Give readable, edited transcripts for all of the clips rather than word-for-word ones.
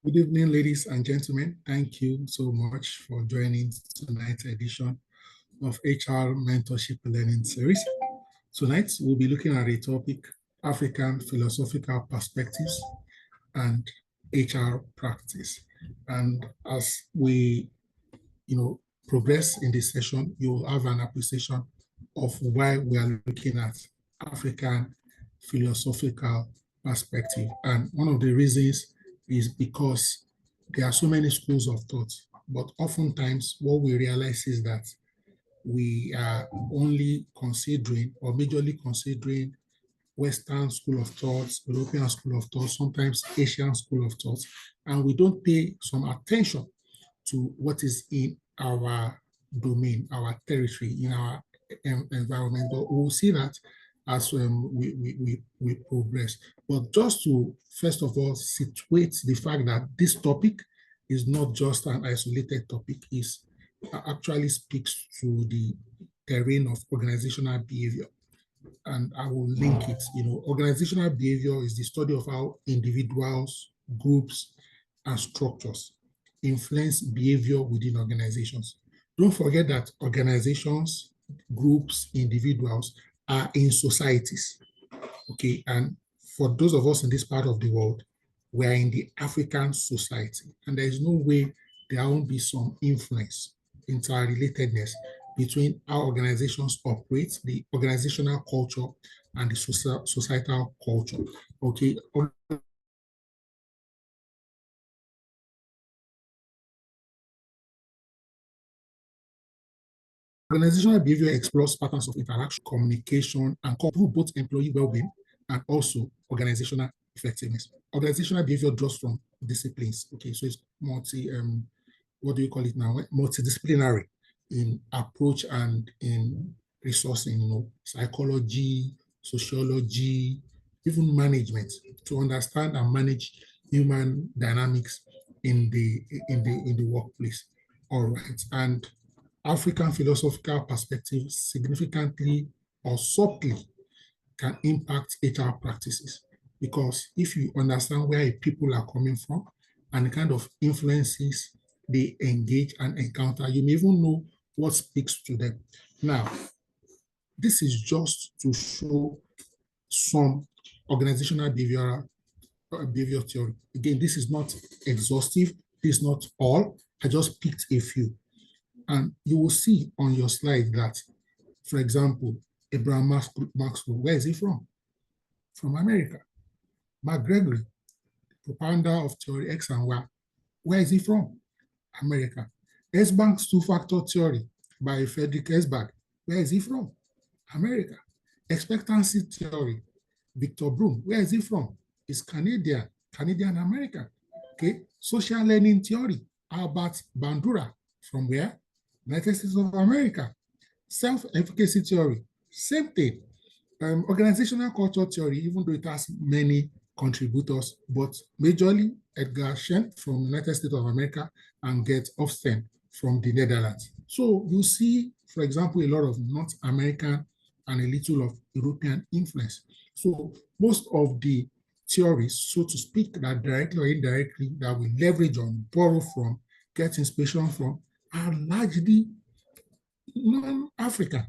Good evening, ladies and gentlemen. Thank you so much for joining tonight's edition of HR Mentorship Learning Series. Tonight, we'll be looking at a topic, African philosophical perspectives and HR practice. And as we, progress in this session, you'll have an appreciation of why we are looking at African philosophical perspective. And one of the reasons is because there are so many schools of thought, but oftentimes what we realize is that we are only considering or majorly considering Western school of thought, European school of thought, sometimes Asian school of thought, and we don't pay some attention to what is in our domain, our territory, in our environment. But we'll see that as we progress. But just to, first of all, situate the fact that this topic is not just an isolated topic, it actually speaks to the terrain of organizational behavior. And I will link it. Organizational behavior is the study of how individuals, groups, and structures influence behavior within organizations. Don't forget that organizations, groups, individuals are in societies. Okay, and for those of us in this part of the world, we are in the African society, and there is no way there won't be some influence, interrelatedness between how organizations operate, the organizational culture, and the societal culture. Okay. Organizational behavior explores patterns of interaction, communication, and improve both employee well-being and also organizational effectiveness. Organizational behavior draws from disciplines. Okay, so it's what do you call it now? Multidisciplinary in approach and in resourcing, psychology, sociology, even management, to understand and manage human dynamics in the workplace. All right. And African philosophical perspective significantly or subtly can impact HR practices. Because if you understand where people are coming from and the kind of influences they engage and encounter, you may even know what speaks to them. Now, this is just to show some organizational behavior theory. Again, this is not exhaustive. This is not all. I just picked a few. And you will see on your slide that, for example, Abraham Maxwell, where is he from? From America. Mark Gregory, propounder of theory X and Y, where is he from? America. Hesbank's two-factor theory by Frederick Hesbank, where is he from? America. Expectancy theory, Victor Broom, where is he from? He's Canadian American. Okay. Social learning theory, Albert Bandura, from where? United States of America. Self-efficacy theory, same thing. Organizational culture theory, even though it has many contributors, but majorly Edgar Schein from United States of America and Gert Hofstede from the Netherlands. So you see, for example, a lot of North American and a little of European influence. So most of the theories, so to speak, that directly or indirectly that we leverage on, borrow from, get inspiration from, are largely non-African.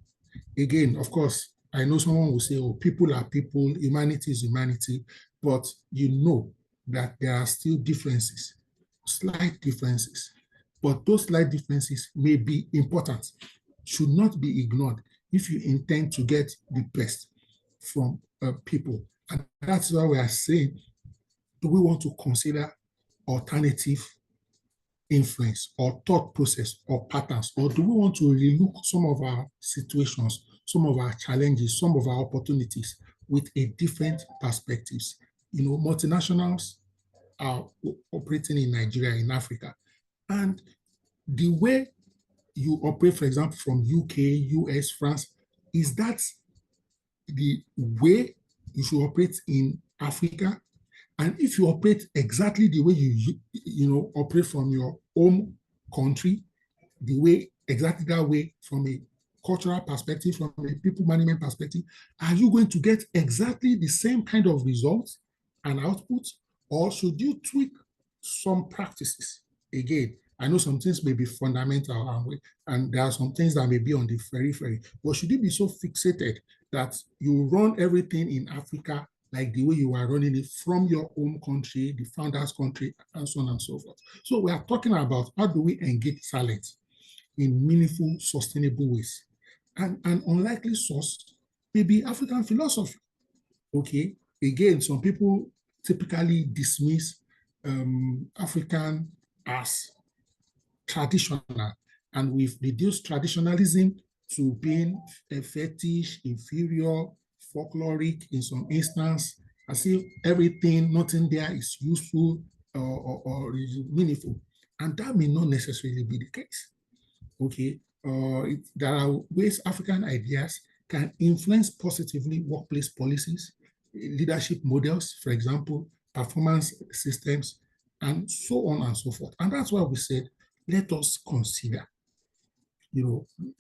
Again, of course, I know someone will say, oh, people are people, humanity is humanity, but you know that there are still differences, slight differences. But those slight differences may be important, should not be ignored if you intend to get the best from people. And that's why we are saying, do we want to consider alternative influence or thought process or patterns, or do we want to relook some of our situations, some of our challenges, some of our opportunities with a different perspectives? Multinationals are operating in Nigeria, in Africa, and the way you operate, for example, from UK, US, France, is that the way you should operate in Africa? And if you operate exactly the way you operate from your home country, the way exactly that way from a cultural perspective, from a people management perspective, are you going to get exactly the same kind of results and output, or should you tweak some practices. Again, I know some things may be fundamental and there are some things that may be on the periphery, but should you be so fixated that you run everything in Africa like the way you are running it from your home country, the founder's country, and so on and so forth? So we are talking about how do we engage talent in meaningful, sustainable ways. And an unlikely source may be African philosophy. Okay, again, some people typically dismiss African as traditional, and we've reduced traditionalism to being a fetish, inferior, folkloric in some instance, as if everything, nothing there is useful or is meaningful. And that may not necessarily be the case. Okay, there are ways African ideas can influence positively workplace policies, leadership models, for example, performance systems, and so on and so forth. And that's why we said, let us consider,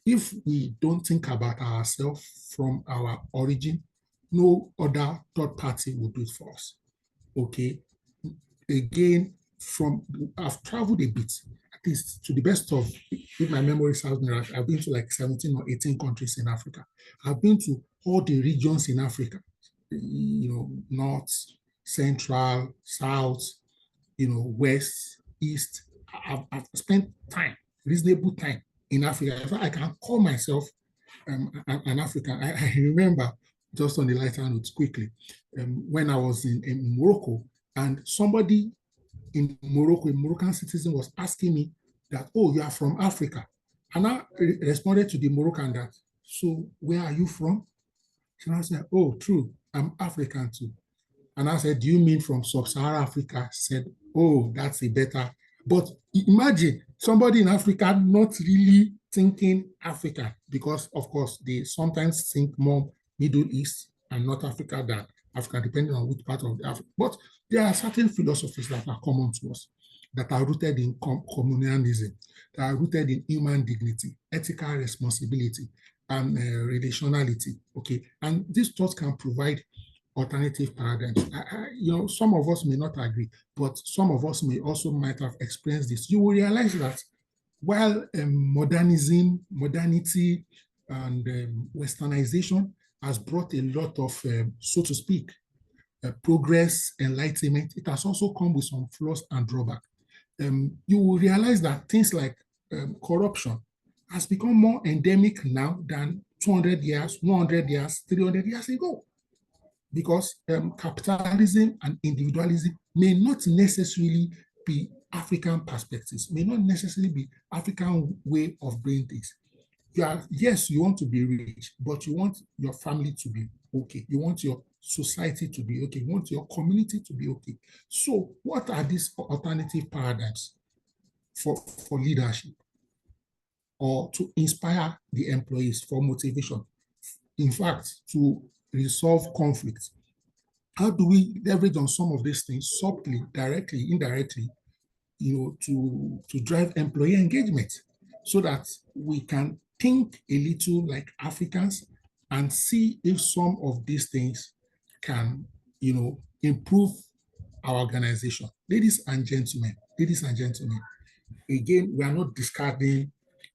if we don't think about ourselves from our origin, no other third party will do it for us. Okay. Again, I've traveled a bit, at least to the best of, if my memory serves me right, I've been to like 17 or 18 countries in Africa. I've been to all the regions in Africa, north, central, south, west, east. I've spent time, reasonable time in Africa. In fact, I can call myself an African. I remember, just on the lighter note quickly, when I was in Morocco, and somebody in Morocco, a Moroccan citizen, was asking me that, oh, you are from Africa. And I responded to the Moroccan that, so where are you from? And I said, oh, true, I'm African too. And I said, do you mean from sub-Saharan Africa? Said, oh, that's a better. But imagine somebody in Africa not really thinking Africa, because of course they sometimes think more Middle East and North Africa than Africa, depending on which part of the Africa. But there are certain philosophies that are common to us, that are rooted in communalism, that are rooted in human dignity, ethical responsibility, and relationality. Okay, and these thoughts can provide alternative paradigms. Some of us may not agree, but some of us may also might have experienced this. You will realize that while modernity, and westernization has brought a lot of, so to speak, progress, enlightenment, it has also come with some flaws and drawback. You will realize that things like corruption has become more endemic now than 200 years, 100 years, 300 years ago, because capitalism and individualism may not necessarily be African perspectives, may not necessarily be African way of doing things. Yes, you want to be rich, but you want your family to be okay. You want your society to be okay. You want your community to be okay. So what are these alternative paradigms for leadership, or to inspire the employees, for motivation? In fact, to resolve conflicts. How do we leverage on some of these things subtly, directly, indirectly, to drive employee engagement, so that we can think a little like Africans and see if some of these things can, improve our organization. Ladies and gentlemen, again, we are not discarding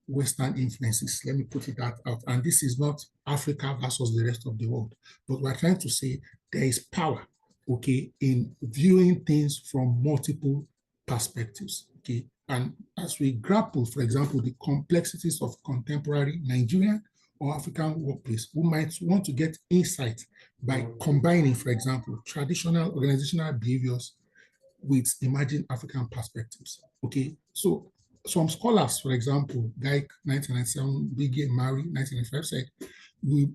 Western influences. Let me put it that out. And this is not Africa versus the rest of the world, but we're trying to say there is power, okay, in viewing things from multiple perspectives, okay? And as we grapple, for example, the complexities of contemporary Nigerian or African workplace, we might want to get insight by combining, for example, traditional organizational behaviors with emerging African perspectives, okay? So some scholars, for example, Geik 1997, Biggie Mari 1995 said, we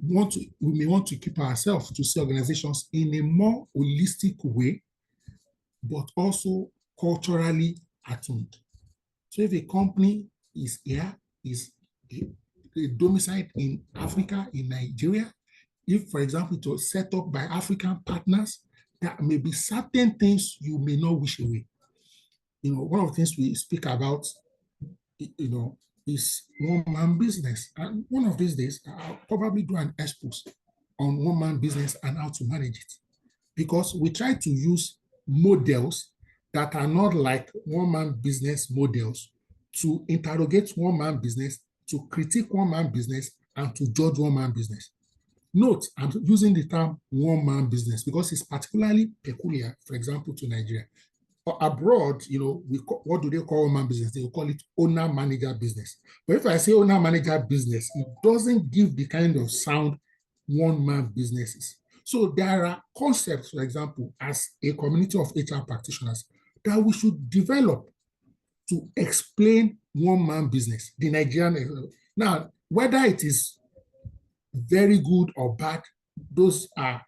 may want to keep ourselves to see organizations in a more holistic way, but also culturally attuned. So if a company is here, is domiciled in Africa, in Nigeria, if, for example, it was set up by African partners, there may be certain things you may not wish away. One of the things we speak about, is one-man business. And one of these days, I'll probably do an expose on one-man business and how to manage it. Because we try to use models that are not like one-man business models, to interrogate one-man business, to critique one-man business, and to judge one-man business. Note, I'm using the term one-man business because it's particularly peculiar, for example, to Nigeria. Abroad, what do they call one-man business? They will call it owner-manager business. But if I say owner-manager business, it doesn't give the kind of sound one-man businesses. So there are concepts, for example, as a community of HR practitioners, that we should develop to explain one-man business, the Nigerian. Now, whether it is very good or bad, those are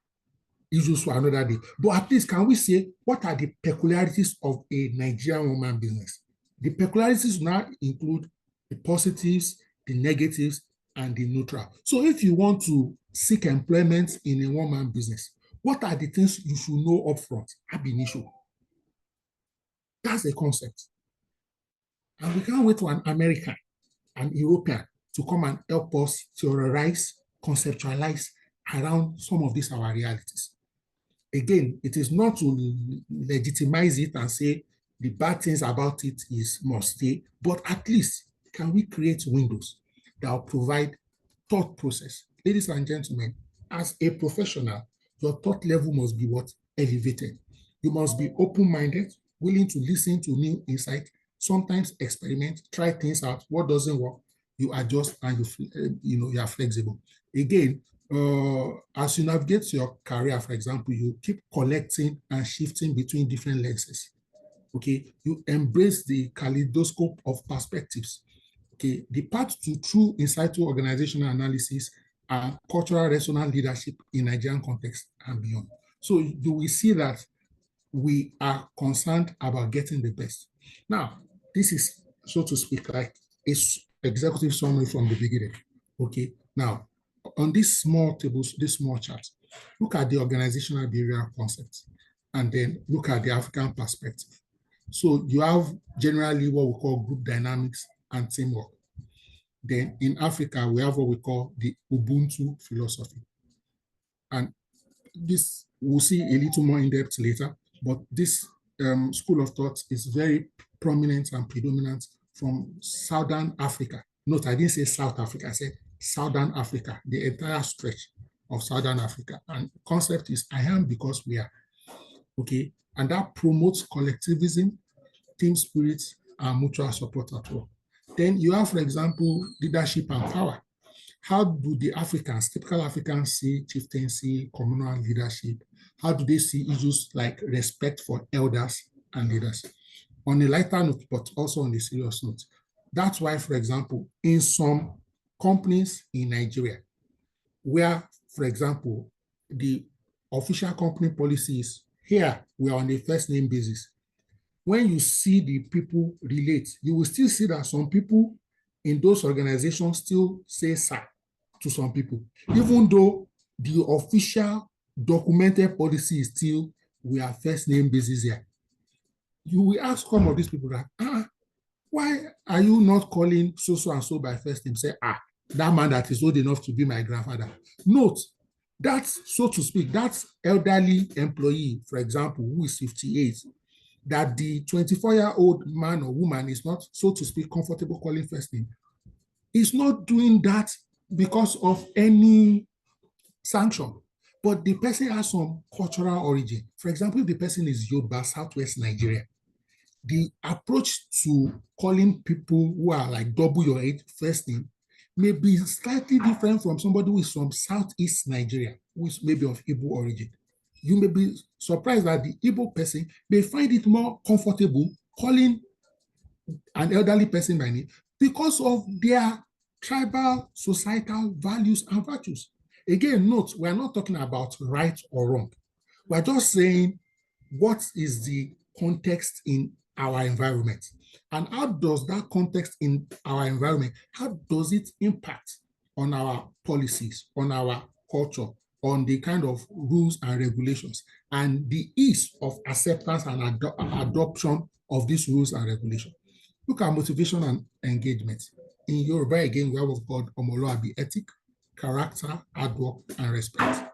issues for another day. But at least can we say what are the peculiarities of a Nigerian one-man business? The peculiarities now include the positives, the negatives, and the neutral. So if you want to seek employment in a one-man business, what are the things you should know upfront, ab initio? That's the concept. And we can't wait for an American, an European to come and help us theorize, conceptualize around some of these our realities. Again, it is not to legitimize it and say the bad things about it must stay, but at least can we create windows that will provide thought process. Ladies and gentlemen, as a professional, your thought level must be what? Elevated. You must be open-minded, willing to listen to new insight, sometimes experiment, try things out. What doesn't work, you adjust and you are flexible. Again, as you navigate your career, for example, you keep collecting and shifting between different lenses. Okay, you embrace the kaleidoscope of perspectives. Okay, the path to true insightful organizational analysis and cultural resonant leadership in Nigerian context and beyond. So you will see that we are concerned about getting the best. Now, this is, so to speak, like a executive summary from the beginning. Okay, now on these small tables, this small chart, look at the organizational behavioral concepts and then look at the African perspective. So you have generally what we call group dynamics and teamwork. Then in Africa, we have what we call the Ubuntu philosophy. And this we'll see a little more in depth later, but this school of thought is very prominent and predominant from Southern Africa. Note, I didn't say South Africa, I said Southern Africa, the entire stretch of Southern Africa. And the concept is I am because we are. Okay, and that promotes collectivism, team spirit, and mutual support at work. Then you have, for example, leadership and power. How do the Africans, typical Africans, see chieftaincy, communal leadership? How do they see issues like respect for elders and leaders? On a lighter note, but also on a serious note, that's why, for example, in some companies in Nigeria, where, for example, the official company policy is here, we are on a first name basis. When you see the people relate, you will still see that some people in those organizations still say sir to some people, even though the official documented policy is still we are first name basis here. You will ask some of these people that, why are you not calling so and so by first name? Say, that man that is old enough to be my grandfather. Note, that's, so to speak, that's elderly employee, for example, who is 58, that the 24-year-old man or woman is not, so to speak, comfortable calling first name. Is not doing that because of any sanction, but the person has some cultural origin. For example, if the person is Yoruba, Southwest Nigeria, the approach to calling people who are like double your age first name may be slightly different from somebody who is from Southeast Nigeria, who is maybe of Igbo origin. You may be surprised that the Igbo person may find it more comfortable calling an elderly person by name because of their tribal, societal values and virtues. Again, note, we are not talking about right or wrong. We're just saying what is the context in our environment, and how does that context in our environment, how does it impact on our policies, on our culture, on the kind of rules and regulations, and the ease of acceptance and adoption of these rules and regulations. Look at motivation and engagement. In Yoruba, again, we have what's called Omoluabi ethic, character, hard work, and respect.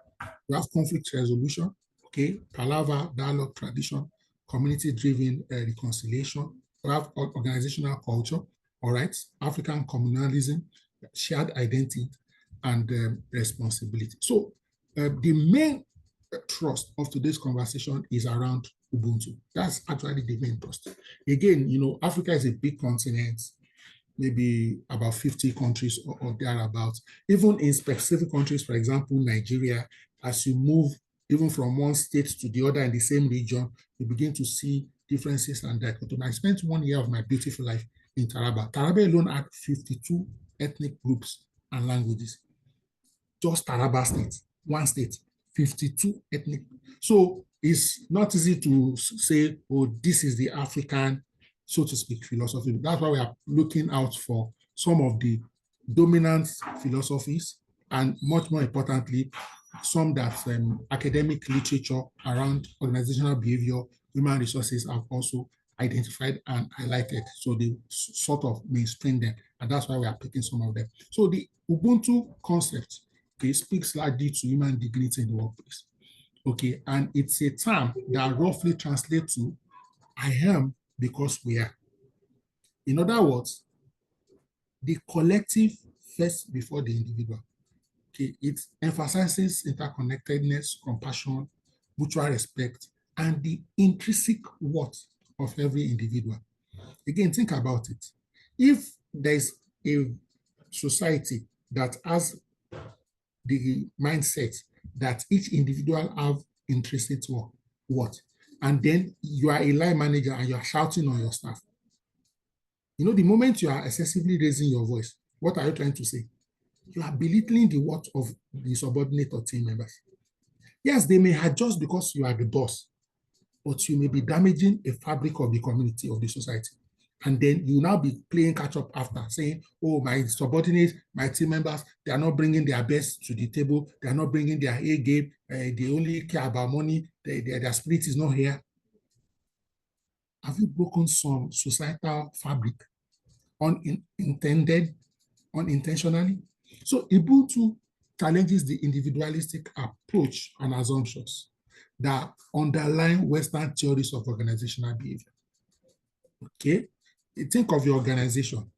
We have conflict resolution, okay, palaver, dialogue, tradition, community-driven reconciliation. We have organizational culture, all right, African communalism, shared identity, and responsibility. So the main thrust of today's conversation is around Ubuntu. That's actually the main thrust. Again, you know, Africa is a big continent, maybe about 50 countries or thereabouts. Even in specific countries, for example, Nigeria, as you move even from one state to the other in the same region, you begin to see differences and dichotomy. I spent 1 year of my beautiful life in Taraba. Taraba alone had 52 ethnic groups and languages. Just Taraba state, one state, 52 ethnic. So it's not easy to say, oh, this is the African, so to speak, philosophy. That's why we are looking out for some of the dominant philosophies, and much more importantly, some that academic literature around organizational behavior, human resources have also identified and highlighted. So they sort of mainstream them, and that's why we are picking some of them. So the Ubuntu concept, okay, speaks largely to human dignity in the workplace. Okay, and it's a term that roughly translates to I am because we are. In other words, the collective first before the individual. Okay, it emphasizes interconnectedness, compassion, mutual respect, and the intrinsic worth of every individual. Again, think about it. If there's a society that has the mindset that each individual have intrinsic worth, and then you are a line manager and you are shouting on your staff, you know, the moment you are excessively raising your voice, what are you trying to say? You are belittling the worth of the subordinate or team members. Yes, they may adjust because you are the boss, but you may be damaging a fabric of the community, of the society. And then you now be playing catch up after, saying, oh, my subordinates, my team members, they are not bringing their best to the table. They are not bringing their A game. They only care about money. Their spirit is not here. Have you broken some societal fabric unintentionally? So Ubuntu challenges the individualistic approach and assumptions that underline Western theories of organizational behavior. Okay, think of your organization.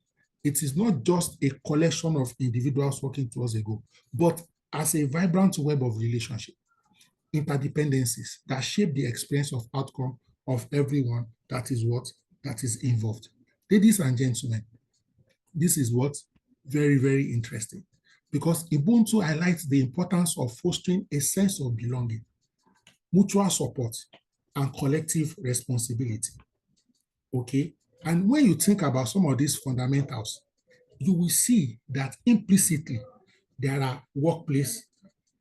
It is not just a collection of individuals working towards a goal, but as a vibrant web of relationship, interdependencies that shape the experience of outcome of everyone that is involved. Ladies and gentlemen, this is what very, very interesting, because Ubuntu highlights the importance of fostering a sense of belonging, mutual support, and collective responsibility. Okay, and when you think about some of these fundamentals, you will see that implicitly there are workplace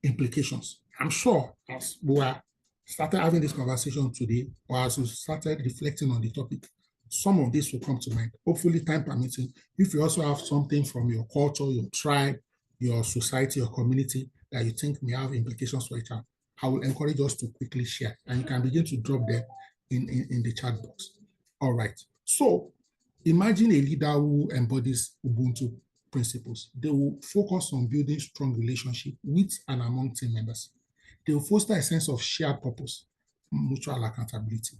implications. I'm sure as we started having this conversation today, or as we started reflecting on the topic, some of this will come to mind. Hopefully, time permitting, if you also have something from your culture, your tribe, your society, your community that you think may have implications for each other, I will encourage us to quickly share, and you can begin to drop them in the chat box. All right. So imagine a leader who embodies Ubuntu principles. They will focus on building strong relationship with and among team members. They will foster a sense of shared purpose, mutual accountability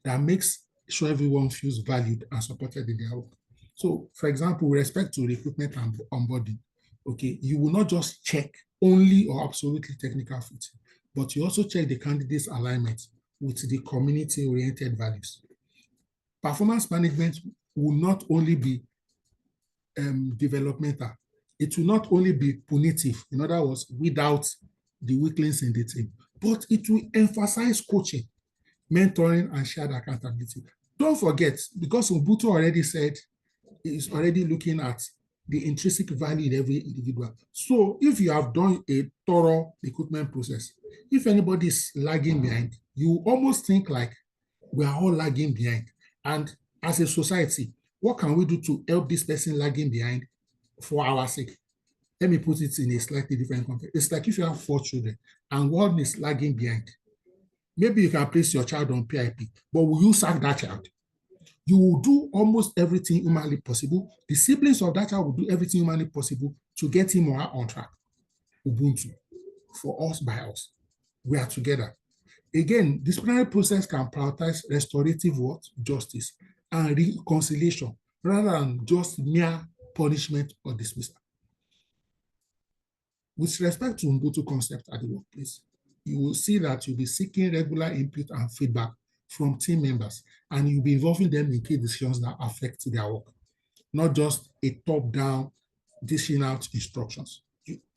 that makes sure everyone feels valued and supported in their work. So, for example, with respect to recruitment and onboarding, okay, you will not just check only or absolutely technical fit, but you also check the candidate's alignment with the community-oriented values. Performance management will not only be developmental, it will not only be punitive, in other words, without the weaklings in the team, but it will emphasize coaching, mentoring, and shared accountability. Don't forget, because Ubuntu already said is already looking at the intrinsic value in every individual. So if you have done a thorough recruitment process, if anybody is lagging behind, you almost think like we are all lagging behind. And as a society, what can we do to help this person lagging behind for our sake? Let me put it in a slightly different context. It's like if you have 4 children and one is lagging behind, maybe you can place your child on PIP, but will you sack that child? You will do almost everything humanly possible. The siblings of that child will do everything humanly possible to get him or her on track. Ubuntu, for us by us, we are together. Again, disciplinary process can prioritize restorative what? Justice and reconciliation rather than just mere punishment or dismissal. With respect to Ubuntu concept at the workplace, you will see that you'll be seeking regular input and feedback from team members, and you'll be involving them in key decisions that affect their work, not just a top-down dishing out instructions.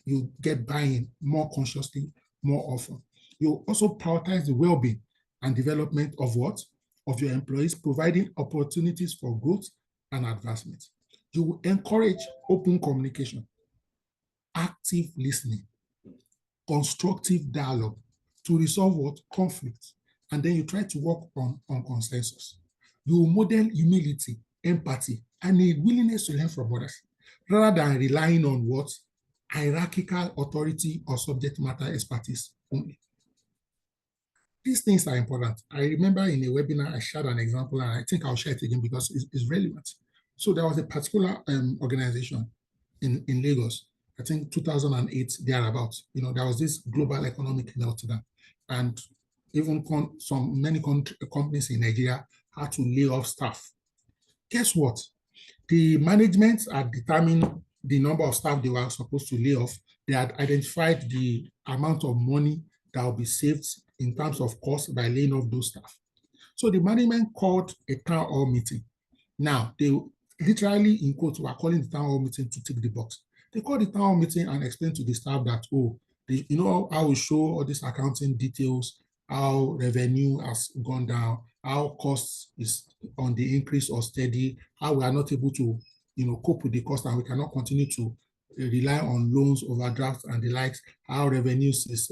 You get buy-in more consciously, more often. You also prioritize the well-being and development of what? Of your employees, providing opportunities for growth and advancement. You will encourage open communication, active listening, constructive dialogue to resolve what? Conflict. And then you try to work on consensus. You model humility, empathy, and a willingness to learn from others, rather than relying on what? Hierarchical authority or subject matter expertise only. These things are important. I remember in a webinar, I shared an example, and I think I'll share it again because it's relevant. So there was a particular organization in Lagos, I think 2008, thereabouts. There was this global economic meltdown, and even many companies in Nigeria had to lay off staff. Guess what? The management had determined the number of staff they were supposed to lay off. They had identified the amount of money that will be saved in terms of cost by laying off those staff. So the management called a town hall meeting. Now, they literally, in quotes, were calling the town hall meeting to tick the box. They called the town hall meeting and explained to the staff that, I will show all these accounting details, how revenue has gone down, how costs is on the increase or steady, how we are not able to, cope with the cost, and we cannot continue to rely on loans, overdrafts, and the likes, how revenues is,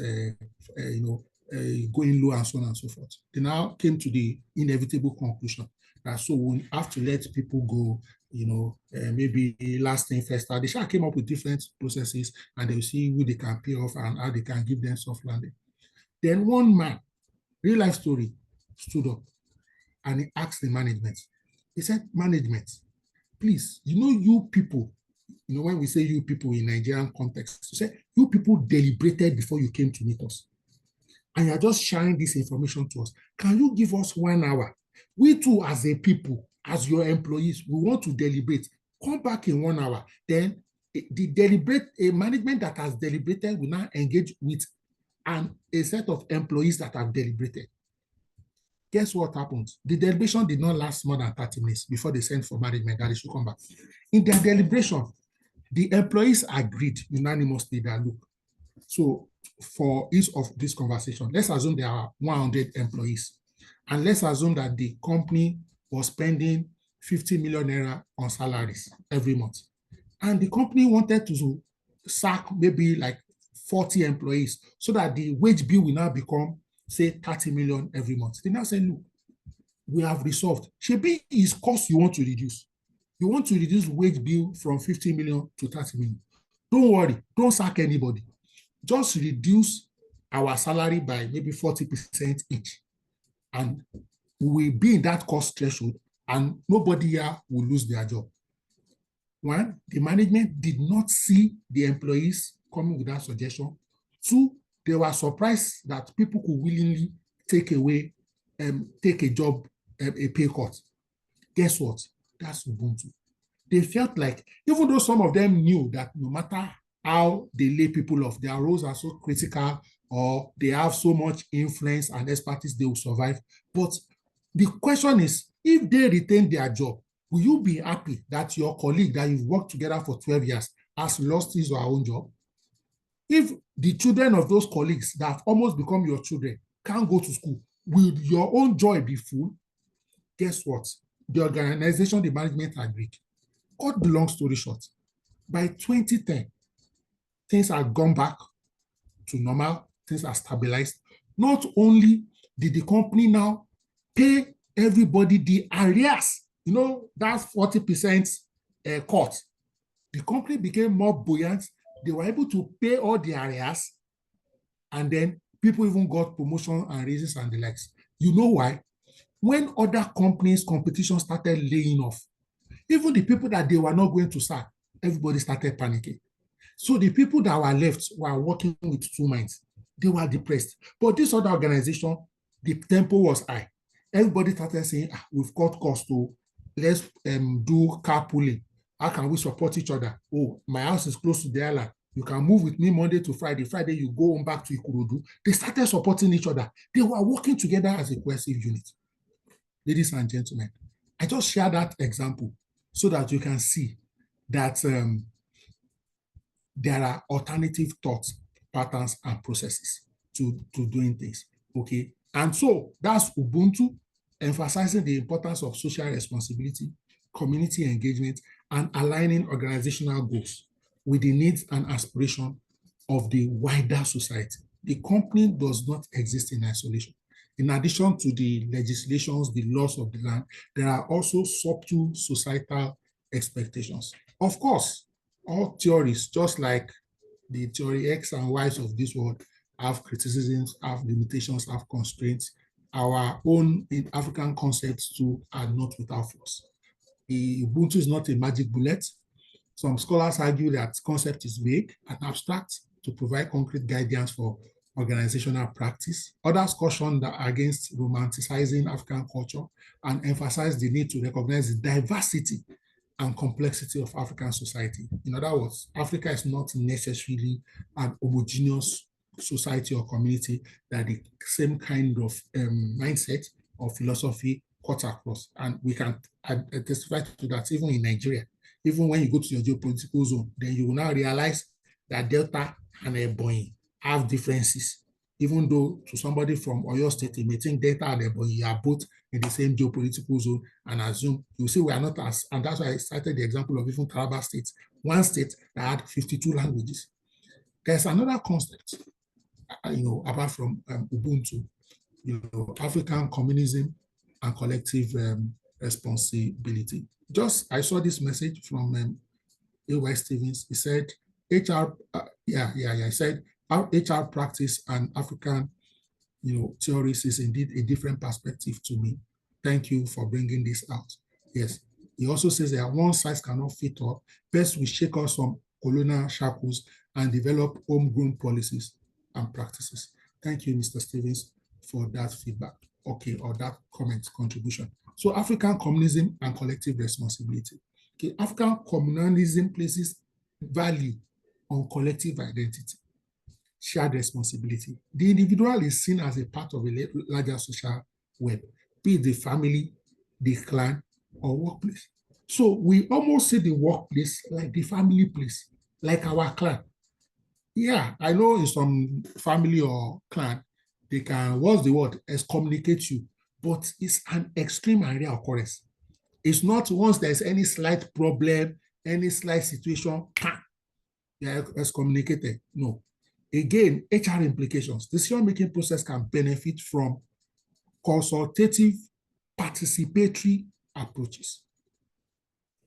going low, and so on and so forth. They now came to the inevitable conclusion that so we have to let people go, maybe last thing first. They shall came up with different processes, and they'll see who they can pay off and how they can give them soft landing. Then one man, real life story, stood up and he asked the management. He said, management, please, you people, when we say you people in Nigerian context, you say you people deliberated before you came to meet us. And you're just sharing this information to us. Can you give us 1 hour? We too, as a people, as your employees, we want to deliberate. Come back in 1 hour. Then a management that has deliberated will now engage with a set of employees that have deliberated. Guess what happened? The deliberation did not last more than 30 minutes before they sent for management that they should come back. In their deliberation, the employees agreed unanimously that, look, so for each of this conversation, let's assume there are 100 employees, and let's assume that the company was spending 50 million naira on salaries every month, and the company wanted to sack maybe like 40 employees so that the wage bill will now become, say, 30 million every month. They now say, look, we have resolved. Shebi is cost you want to reduce. You want to reduce wage bill from 50 million to 30 million. Don't worry, don't sack anybody. Just reduce our salary by maybe 40% each. And we will be in that cost threshold, and nobody here will lose their job. One, the management did not see the employees coming with that suggestion. Two, they were surprised that people could willingly take a job, a pay cut. Guess what? That's Ubuntu. They felt like, even though some of them knew that no matter how they lay people off, their roles are so critical, or they have so much influence and expertise, they will survive. But the question is, if they retain their job, will you be happy that your colleague that you've worked together for 12 years has lost his or her own job? If the children of those colleagues that have almost become your children can't go to school, will your own joy be full? Guess what? The organization, the management agreed. Cut the long story short, by 2010, things have gone back to normal, things are stabilized. Not only did the company now pay everybody the arrears, that's 40% cut. The company became more buoyant. They were able to pay all the arrears, and then people even got promotion and raises and the likes. You know why? When other companies' competition started laying off, even the people that they were not going to sack, everybody started panicking. So the people that were left were working with two minds. They were depressed. But this other organization the tempo was high. Everybody started saying, we've cut costs, so let's do carpooling. How can we support each other? Oh, my house is close to the island. You can move with me Monday to Friday. Friday, you go on back to Ikorodu. They started supporting each other. They were working together as a cohesive unit. Ladies and gentlemen, I just share that example so that you can see that there are alternative thoughts, patterns, and processes to doing things. Okay. And so that's Ubuntu, emphasizing the importance of social responsibility, community engagement, and aligning organizational goals with the needs and aspiration of the wider society. The company does not exist in isolation. In addition to the legislations, the laws of the land, there are also subtle societal expectations. Of course, all theories, just like the theory X and Y's of this world, have criticisms, have limitations, have constraints. Our own in African concepts too are not without flaws. Ubuntu is not a magic bullet. Some scholars argue that concept is vague and abstract to provide concrete guidance for organizational practice. Others caution against romanticizing African culture and emphasize the need to recognize the diversity and complexity of African society. In other words, Africa is not necessarily an homogeneous society or community that the same kind of mindset or philosophy cuts across. And we can testify to that even in Nigeria. Even when you go to your geopolitical zone, then you will now realize that Delta and Ebonyi have differences. Even though to somebody from Oyo State, you may think Delta and Ebonyi are both in the same geopolitical zone and assume, you see, we are not as, and that's why I cited the example of even Taraba State, one state that had 52 languages. There's another concept, apart from Ubuntu, African communism and collective responsibility. Just, I saw this message from A.Y. Stevens. He said, HR, he said, our HR practice and African, theories is indeed a different perspective to me. Thank you for bringing this out. Yes. He also says that one size cannot fit all. Best we shake off some colonial shackles and develop homegrown policies and practices. Thank you, Mr. Stevens, for that feedback. Okay, or that comment contribution. So African communism and collective responsibility. Okay, African communalism places value on collective identity, shared responsibility. The individual is seen as a part of a larger social web, be it the family, the clan, or workplace. So we almost see the workplace like the family place, like our clan. Yeah, I know in some family or clan, they can, what's the word, excommunicate you, but it's an extreme and rare occurrence. It's not once there's any slight problem, any slight situation, they are excommunicated. No. Again, HR implications. The decision-making process can benefit from consultative, participatory approaches.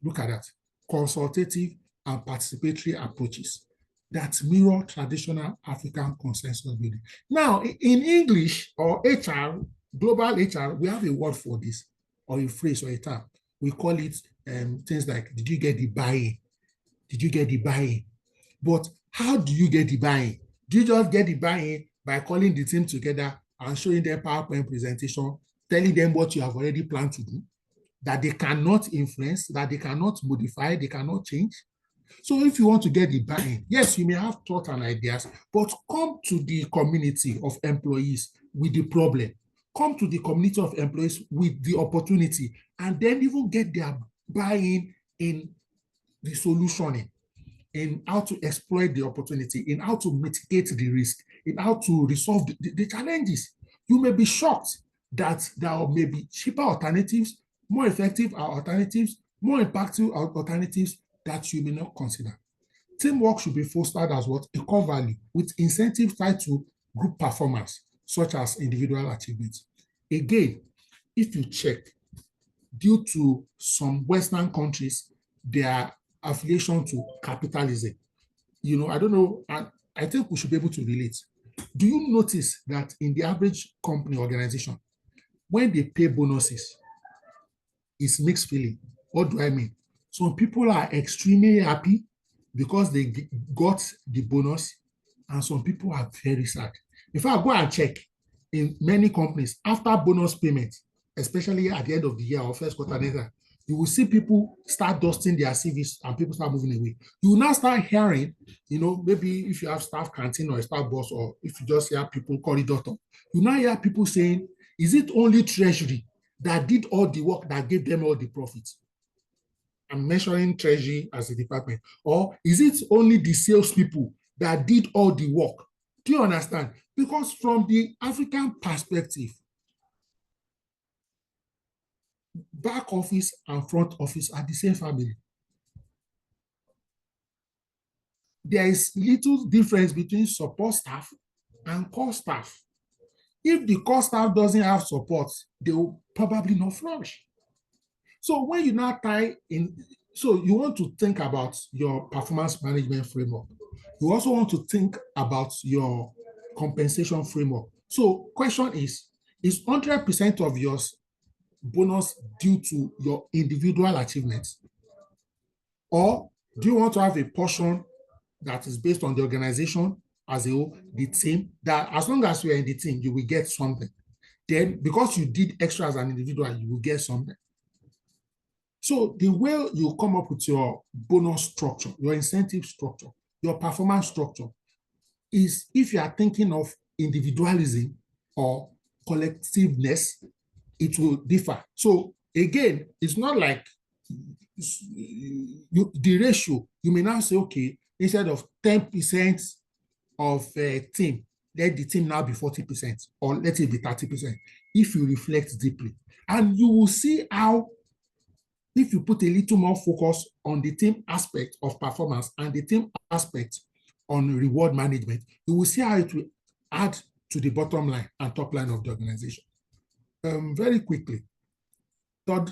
Look at that. Consultative and participatory approaches that mirror traditional African consensus building. Now, in English or HR, global HR, we have a word for this, or a phrase or a term. We call it things like, did you get the buy-in? Did you get the buy-in? But how do you get the buy-in? Do you just get the buy-in by calling the team together and showing them PowerPoint presentation, telling them what you have already planned to do, that they cannot influence, that they cannot modify, they cannot change? So if you want to get the buy-in, yes, you may have thoughts and ideas, but come to the community of employees with the problem. Come to the community of employees with the opportunity, and then even get their buy-in in the solutioning, in how to exploit the opportunity, in how to mitigate the risk, in how to resolve the challenges. You may be shocked that there may be cheaper alternatives, more effective alternatives, more impactful alternatives that you may not consider. Teamwork should be fostered as what? A core value with incentives tied to group performance, such as individual achievements. Again, if you check, due to some Western countries, their affiliation to capitalism, I don't know, I think we should be able to relate. Do you notice that in the average company organization, when they pay bonuses, it's mixed feeling? What do I mean? Some people are extremely happy because they got the bonus, and some people are very sad. In fact, go and check. in many companies, after bonus payment, especially at the end of the year or first quarter later, you will see people start dusting their CVs and people start moving away. You will now start hearing, maybe if you have staff canteen or a staff boss, or if you just hear people corridor talk, you now hear people saying, is it only treasury that did all the work that gave them all the profits? I'm mentioning treasury as a department. Or is it only the salespeople that did all the work? Do you understand? Because from the African perspective, back office and front office are the same family. There is little difference between support staff and core staff. If the core staff doesn't have support, they will probably not flourish. So when you now tie in, so you want to think about your performance management framework. You also want to think about your compensation framework. So question is 100% of your bonus due to your individual achievements? Or do you want to have a portion that is based on the organization as a whole, the team, that as long as you are in the team, you will get something. Then because you did extra as an individual, you will get something. So the way you come up with your bonus structure, your incentive structure, your performance structure is if you are thinking of individualism or collectiveness, it will differ. So again, it's not like the ratio, you may now say, okay, instead of 10% of a team, let the team now be 40%, or let it be 30%, if you reflect deeply. And you will see how, if you put a little more focus on the team aspect of performance and the team aspect on reward management, you will see how it will add to the bottom line and top line of the organization. Very quickly, third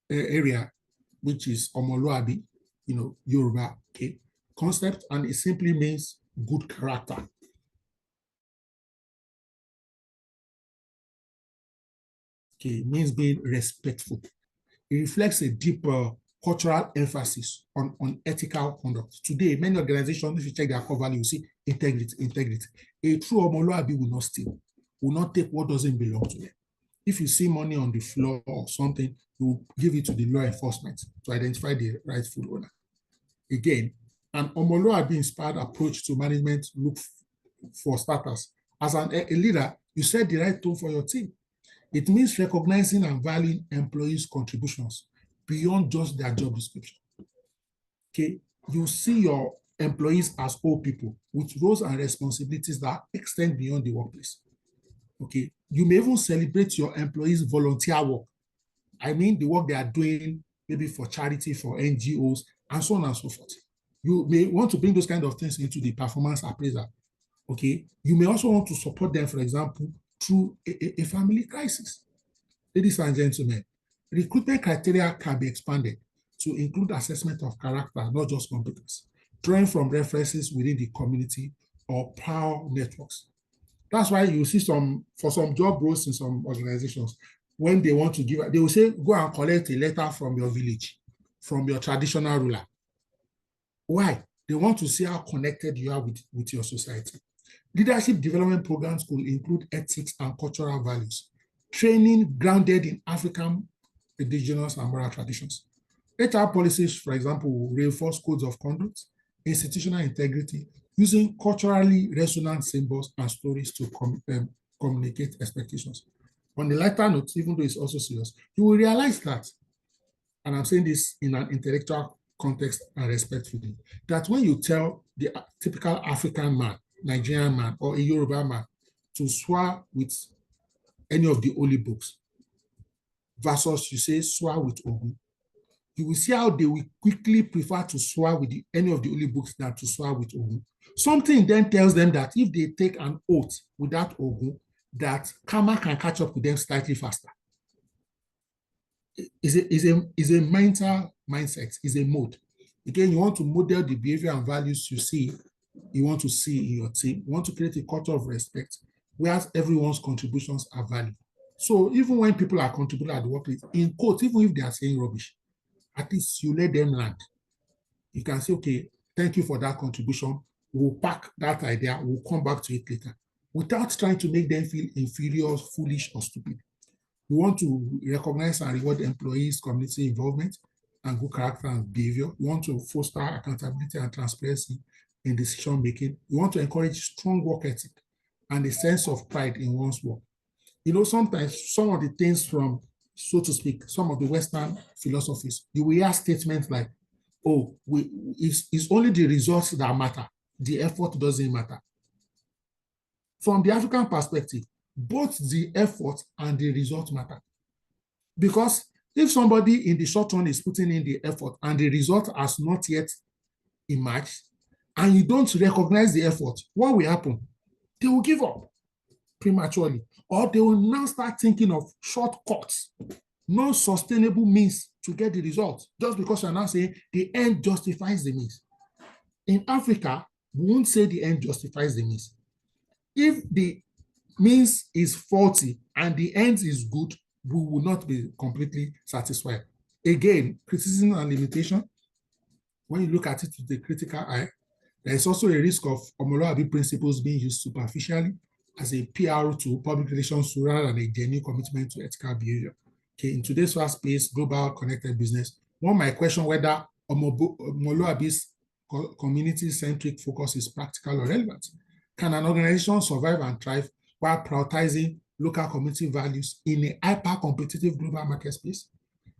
area, which is Omoluabi, Yoruba, okay, concept, and it simply means good character. Okay, it means being respectful. It reflects a deeper cultural emphasis on ethical conduct. Today, many organizations, if you check their core value, you see integrity. A true Omoluabi will not steal, will not take what doesn't belong to them. If you see money on the floor or something, you give it to the law enforcement to identify the rightful owner. Again, an Omoluabi-inspired approach to management look for starters. As a leader, you set the right tone for your team. It means recognizing and valuing employees' contributions beyond just their job description. Okay, you see your employees as whole people with roles and responsibilities that extend beyond the workplace. Okay, you may even celebrate your employees' volunteer work. I mean, the work they are doing, maybe for charity, for NGOs, and so on and so forth. You may want to bring those kind of things into the performance appraisal. Okay, you may also want to support them, for example, through a family crisis. Ladies and gentlemen, recruitment criteria can be expanded to include assessment of character, not just competence, drawing from references within the community or power networks. That's why you see for some job roles in some organizations, when they want to give, they will say, go and collect a letter from your village, from your traditional ruler. Why? They want to see how connected you are with your society. Leadership development programs could include ethics and cultural values, training grounded in African, indigenous, and moral traditions. HR policies, for example, will reinforce codes of conduct, institutional integrity, using culturally resonant symbols and stories to communicate expectations. On the lighter note, even though it's also serious, you will realize that, and I'm saying this in an intellectual context and respectfully, that when you tell the typical African man, Nigerian man, or a Yoruba man to swear with any of the holy books versus you say swear with Ogun, you will see how they will quickly prefer to swear with any of the holy books than to swear with Ogun. Something then tells them that if they take an oath without Ogun, that karma can catch up with them slightly faster. Is a mental mindset, is a mode. Again, you want to model the behavior and values you want to see in your team. You want to create a culture of respect, where everyone's contributions are valued. So even when people are contributing at the workplace, in quotes, even if they are saying rubbish, at least you let them land. You can say, okay, thank you for that contribution. We'll pack that idea. We'll come back to it later. without trying to make them feel inferior, foolish, or stupid. We want to recognize and reward employees' community involvement and good character and behavior. We want to foster accountability and transparency in decision making. We want to encourage strong work ethic and a sense of pride in one's work. You know, sometimes some of the things from, so to speak, some of the Western philosophies, you will hear statements like, oh, it's only the results that matter. The effort doesn't matter. From the African perspective, both the effort and the result matter. Because if somebody in the short run is putting in the effort and the result has not yet emerged, and you don't recognize the effort, what will happen? They will give up prematurely, or they will now start thinking of shortcuts, non-sustainable means to get the result, just because you're now saying the end justifies the means. In Africa, we won't say the end justifies the means. If the means is faulty and the end is good, we will not be completely satisfied. Again, criticism and limitation, when you look at it with a critical eye, there is also a risk of Omoloabi principles being used superficially as a PR tool, public relations tool, rather than a genuine commitment to ethical behavior. Okay, in today's fast-paced, global connected business, one might question whether Omoloabi's community-centric focus is practical or relevant. Can an organization survive and thrive while prioritizing local community values in a hyper-competitive global market space?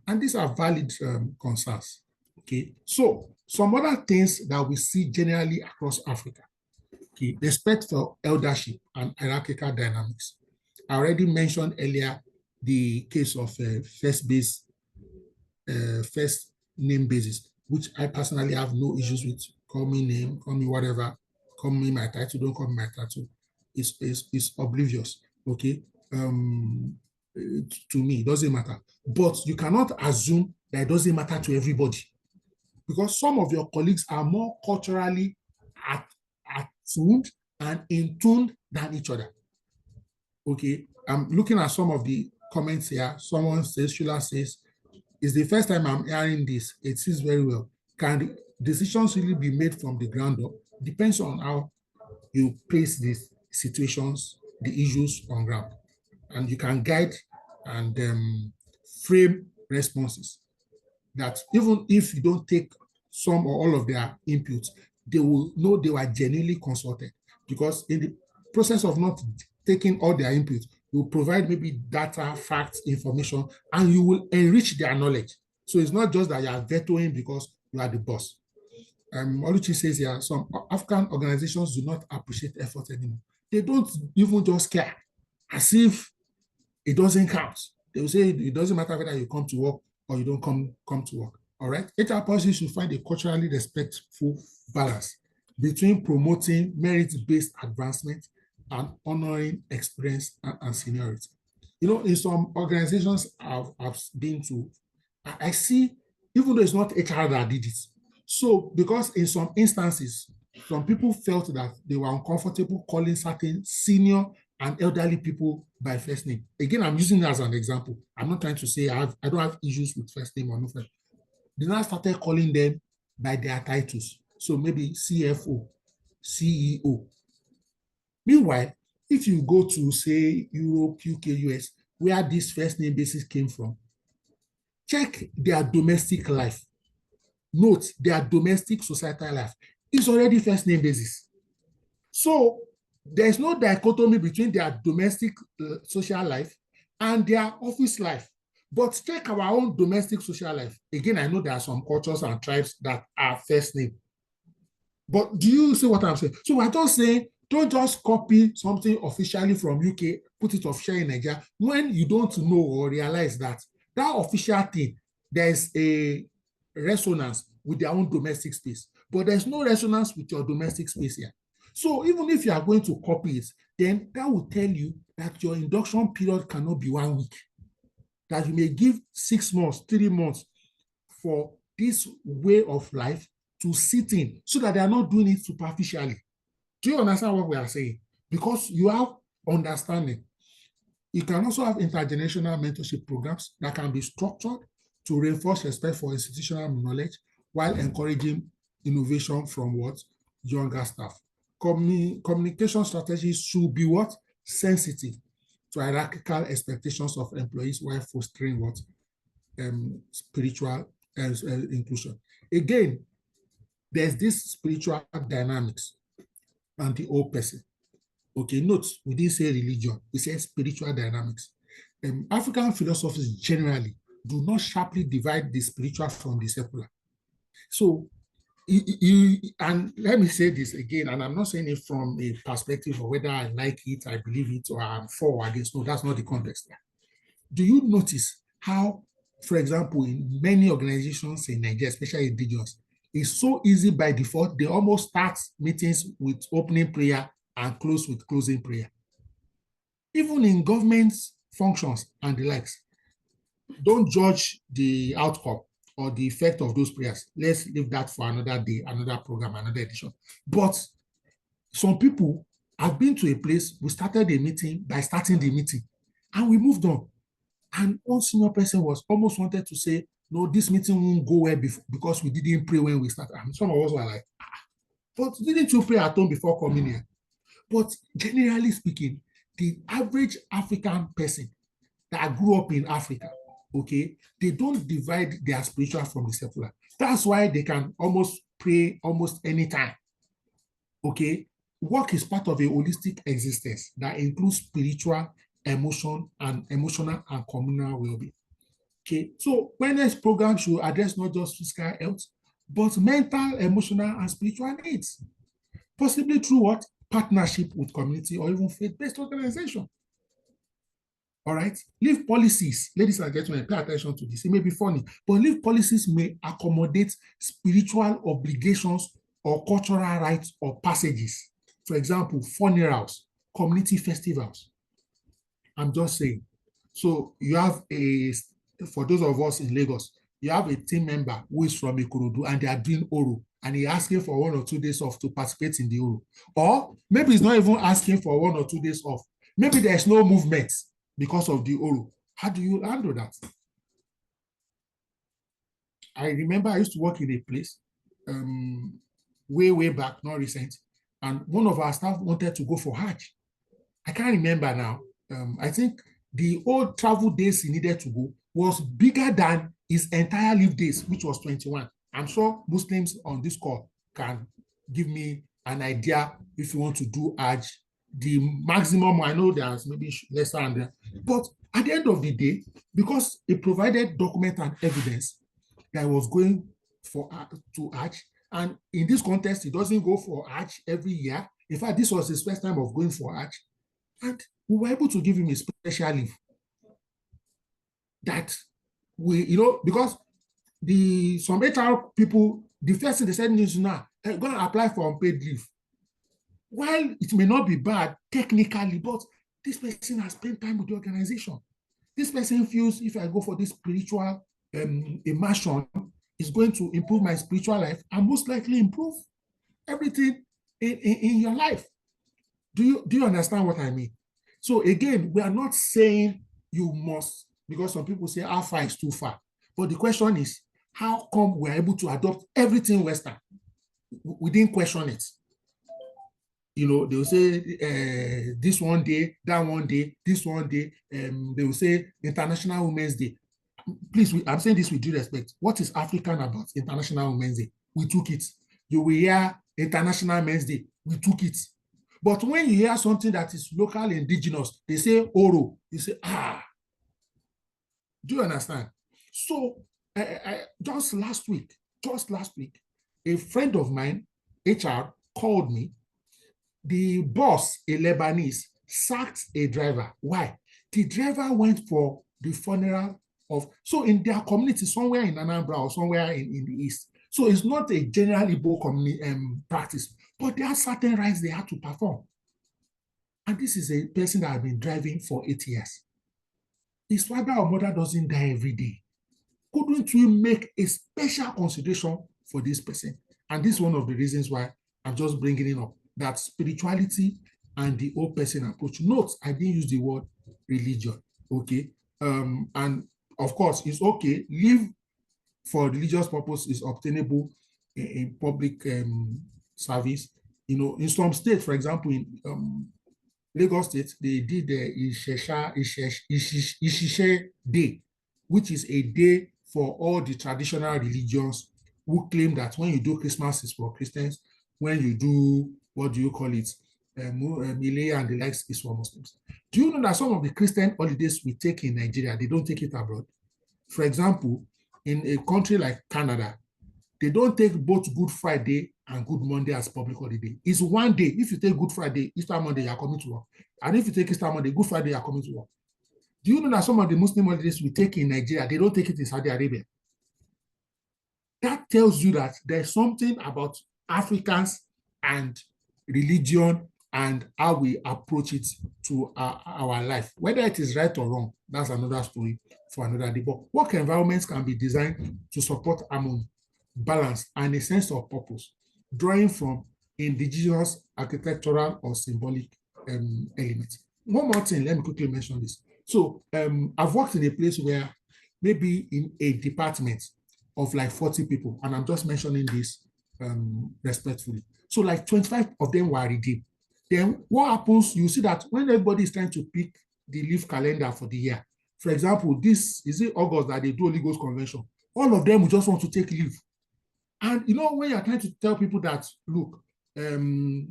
And these are valid concerns. Okay, so some other things that we see generally across Africa. Okay, respect for eldership and hierarchical dynamics. I already mentioned earlier the case of first name basis, which I personally have no issues with. Call me name, call me whatever, call me my title, don't call me my title. It's oblivious. Okay, to me, it doesn't matter. But you cannot assume that it doesn't matter to everybody, because some of your colleagues are more culturally attuned and in tune than each other. Okay, I'm looking at some of the comments here. Someone says, Shula says, it's the first time I'm hearing this. It seems very well. Can decisions really be made from the ground up? Depends on how you place these situations, the issues on ground. And you can guide and frame responses that even if you don't take some or all of their inputs, they will know they were genuinely consulted, because in the process of not taking all their inputs, you will provide maybe data, facts, information, and you will enrich their knowledge. So it's not just that you are vetoing because you are the boss. Oluchi says here, some African organizations do not appreciate effort anymore. They don't even just care, as if it doesn't count. They will say it doesn't matter whether you come to work or you don't come to work. All right. HR policies should find a culturally respectful balance between promoting merit-based advancement and honoring experience and seniority. You know, in some organizations I've been to, I see, even though it's not HR that did it. So, because in some instances, some people felt that they were uncomfortable calling certain senior and elderly people by first name. Again, I'm using it as an example. I'm not trying to say I don't have issues with first name or no first. They now started calling them by their titles. So maybe CFO, CEO. Meanwhile, if you go to, say, Europe, UK, US, where this first name basis came from, check their domestic life. Note their domestic societal life is already first name basis. So there's no dichotomy between their domestic social life and their office life. But check our own domestic social life. Again, I know there are some cultures and tribes that are first name. But do you see what I'm saying? So we're just saying, don't just copy something officially from UK, put it officially in Nigeria, when you don't know or realize that that official thing, there's a resonance with their own domestic space. But there's no resonance with your domestic space here. So even if you are going to copy it, then that will tell you that your induction period cannot be 1 week. That you may give 6 months, 3 months for this way of life to sit in, so that they are not doing it superficially. Do you understand what we are saying? Because you have understanding. You can also have intergenerational mentorship programs that can be structured to reinforce respect for institutional knowledge while encouraging innovation from what? Younger staff. communication strategies should be what? Sensitive to hierarchical expectations of employees while fostering what? Spiritual inclusion. Again, there's this spiritual dynamics and the old person. Okay, note, we didn't say religion, we said spiritual dynamics. African philosophies generally do not sharply divide the spiritual from the secular. So, and let me say this again, and I'm not saying it from a perspective of whether I like it, I believe it, or I'm for or against. No, that's not the context. Do you notice how, for example, in many organizations in Nigeria, especially indigenous, it's so easy by default, they almost start meetings with opening prayer and close with closing prayer. Even in government functions and the likes, don't judge the outcome or the effect of those prayers. Let's leave that for another day, another program, another edition. But some people have been to a place, we started a meeting by starting the meeting, and we moved on. And one senior person was almost wanted to say, no, this meeting won't go well because we didn't pray when we started. And some of us were like, but didn't you pray at home before coming here? But generally speaking, the average African person that grew up in Africa, okay, they don't divide their spiritual from the secular. That's why they can almost pray almost anytime, okay? Work is part of a holistic existence that includes spiritual, emotional and communal well-being. Okay, so wellness program should address not just physical health, but mental, emotional, and spiritual needs, possibly through what? Partnership with community or even faith-based organization. All right, leave policies, ladies and gentlemen, pay attention to this. It may be funny, but leave policies may accommodate spiritual obligations or cultural rites or passages. For example, funerals, community festivals. I'm just saying. So you have for those of us in Lagos, you have a team member who is from Ikorodu and they are doing Oro, and he asking for 1 or 2 days off to participate in the Oro. Or maybe he's not even asking for 1 or 2 days off. Maybe there's no movement because of the Oro. How do you handle that? I remember I used to work in a place way back, not recent, and one of our staff wanted to go for Hajj. I can't remember now. I think the old travel days he needed to go was bigger than his entire leave days, which was 21. I'm sure Muslims on this call can give me an idea if you want to do Hajj. The maximum, I know there's maybe lesser than that. But at the end of the day, because he provided document and evidence that he was going to Hajj, and in this context, he doesn't go for Hajj every year. In fact, this was his first time of going for Hajj. And we were able to give him a special leave that we, because some HR people, the first thing they said is now, go and apply for unpaid leave. While it may not be bad technically, but this person has spent time with the organization. This person feels if I go for this spiritual immersion, it's going to improve my spiritual life and most likely improve everything in your life. Do you understand what I mean? So again, we are not saying you must, because some people say how far is too far. But the question is, how come we're able to adopt everything Western? We didn't question it. They will say this one day, that one day, this one day. They will say International Women's Day. Please, I'm saying this with due respect. What is African about International Women's Day? We took it. You will hear International Men's Day. We took it. But when you hear something that is local indigenous, they say Oro. You say, Do you understand? So just last week, a friend of mine, HR, called me. The boss, a Lebanese, sacked a driver. Why? The driver went for the funeral of, so in their community, somewhere in Anambra or somewhere in the east. So it's not a general Igbo community practice, but there are certain rights they have to perform. And this is a person that has been driving for 8 years. His father or mother doesn't die every day. Couldn't we make a special consideration for this person? And this is one of the reasons why I'm just bringing it up, that spirituality and the old person approach. Note, I didn't use the word religion, okay? And of course, it's okay. Leave for religious purpose is obtainable in public service, You know, in some states, for example, in Lagos State, they did the Ishishe Day, which is a day for all the traditional religions who claim that when you do Christmas is for Christians, when you do, what do you call it, Millet and the likes is for Muslims. Do you know that some of the Christian holidays we take in Nigeria, they don't take it abroad? For example, in a country like Canada, they don't take both Good Friday and Good Monday as public holiday. It's one day. If you take Good Friday, Easter Monday, you are coming to work. And if you take Easter Monday, Good Friday, you are coming to work. Do you know that some of the Muslim holidays we take in Nigeria, they don't take it in Saudi Arabia? That tells you that there's something about Africans and religion and how we approach it to our life. Whether it is right or wrong, that's another story for another day. But work environments can be designed to support harmony, balance, and a sense of purpose, drawing from indigenous architectural or symbolic elements. One more thing, let me quickly mention this. So I've worked in a place where maybe in a department of like 40 people, and I'm just mentioning this respectfully. So like 25 of them were redeemed. Then what happens, you see that when everybody is trying to pick the leave calendar for the year, for example, this is it August that they do Holy Ghost Convention, all of them will just want to take leave. And you know, when you're trying to tell people that, look,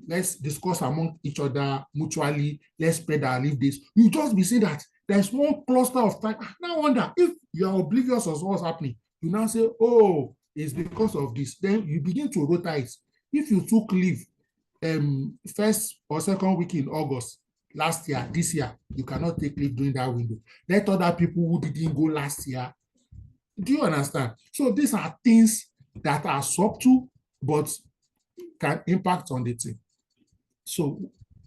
let's discuss among each other mutually, let's spread our leave days, you just be seeing that there's one cluster of time. Now wonder if you're oblivious of what's happening. You now say, oh, it's because of this. Then you begin to rotate it. If you took leave first or second week in August last year, this year, you cannot take leave during that window. Let other people who didn't go last year. Do you understand? So these are things that are subtle, but can impact on the team. So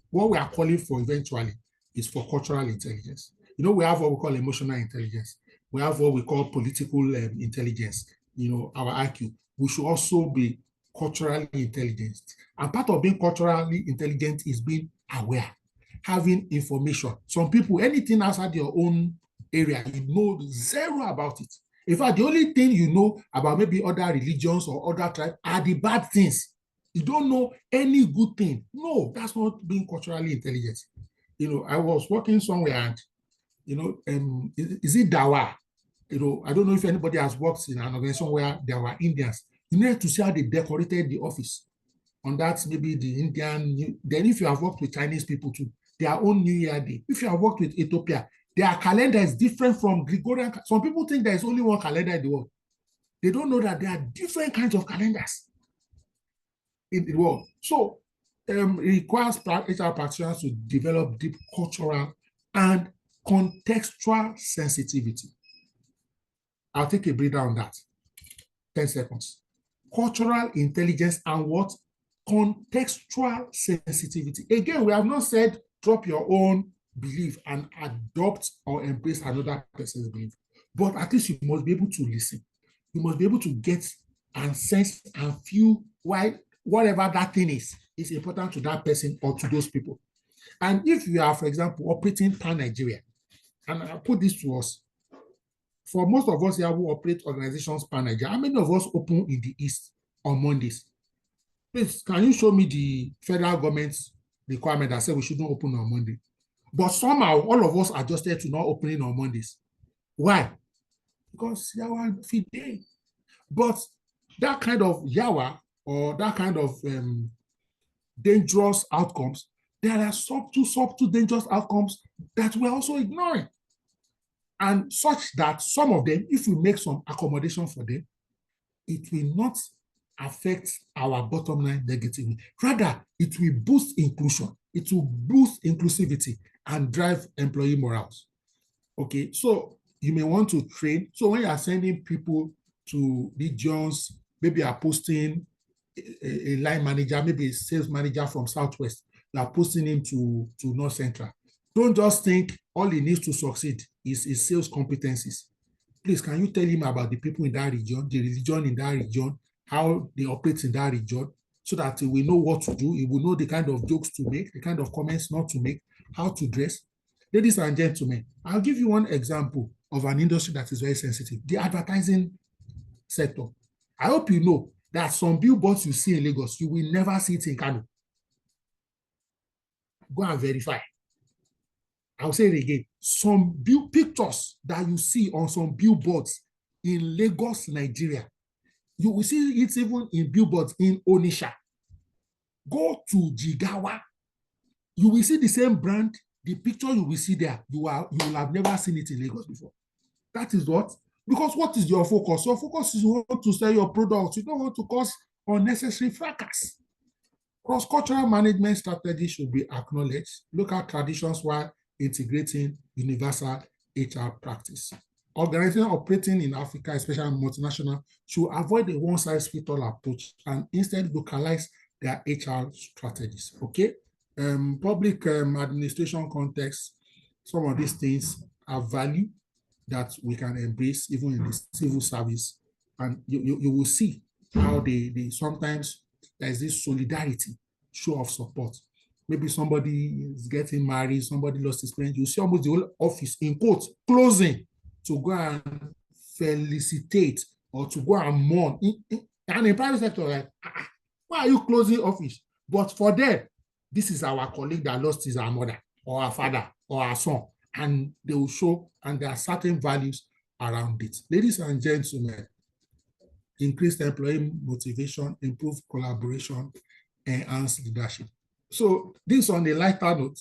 what we are calling for eventually is for cultural intelligence. You know, we have what we call emotional intelligence. We have what we call political intelligence, you know, our IQ. We should also be culturally intelligent. And part of being culturally intelligent is being aware, having information. Some people, anything outside your own area, you know zero about it. In fact, the only thing you know about maybe other religions or other tribes are the bad things. You don't know any good thing. No, that's not being culturally intelligent. You know, I was working somewhere and, you know, is it Dawa? You know, I don't know if anybody has worked in an organization where there were Indians. You need to see how they decorated the office. On that, maybe the Indian, then if you have worked with Chinese people too, their own New Year Day. If you have worked with Ethiopia, their calendar is different from Gregorian. Some people think there is only one calendar in the world. They don't know that there are different kinds of calendars in the world. So it requires HR practitioners to develop deep cultural and contextual sensitivity. I'll take a breather on that. 10 seconds. Cultural intelligence and what? Contextual sensitivity. Again, we have not said drop your own belief and adopt or embrace another person's belief. But at least you must be able to listen. You must be able to get and sense and feel why whatever that thing is important to that person or to those people. And if you are, for example, operating pan-Nigeria, and I'll put this to us, for most of us here who operate organizations pan-Nigeria, how many of us open in the East on Mondays? Please, can you show me the federal government's requirement that said we shouldn't open on Monday? But somehow, all of us adjusted to not opening on Mondays. Why? Because Yawa feed day. But that kind of Yawa or that kind of dangerous outcomes, there are subtle dangerous outcomes that we're also ignoring. And such that some of them, if we make some accommodation for them, it will not affect our bottom line negatively. Rather, it will boost inclusion. It will boost inclusivity and drive employee morals. Okay, so you may want to train. So when you are sending people to regions, maybe you are posting a line manager, maybe a sales manager from Southwest, you are posting him to North Central. Don't just think all he needs to succeed is his sales competencies. Please, can you tell him about the people in that region, the religion in that region, how they operate in that region, so that he will know what to do, he will know the kind of jokes to make, the kind of comments not to make, how to dress. Ladies and gentlemen, I'll give you one example of an industry that is very sensitive, the advertising sector. I hope you know that some billboards you see in Lagos, you will never see it in Kano. Go and verify. I'll say it again. Some pictures that you see on some billboards in Lagos, Nigeria, you will see it even in billboards in Onitsha. Go to Jigawa, you will see the same brand. The picture you will see there, you will have never seen it in Lagos before. That is what? Because what is your focus? Your focus is you want to sell your products. You don't want to cause unnecessary fracas. Cross-cultural management strategy should be acknowledged. Local traditions while integrating universal HR practice. Organizations operating in Africa, especially multinational, should avoid a one-size-fits-all approach and instead localize their HR strategies. Okay? Public administration context, some of these things have value that we can embrace even in the civil service. And you will see how they sometimes there's this solidarity, show of support. Maybe somebody is getting married, somebody lost his parents. You see almost the whole office in quotes closing to go and felicitate or to go and mourn. And in private sector, like, why are you closing office? But for them, this is our colleague that lost his mother or our father or our son, and they will show, and there are certain values around it. Ladies and gentlemen, increased employee motivation, improved collaboration, enhanced leadership. So this on a lighter note,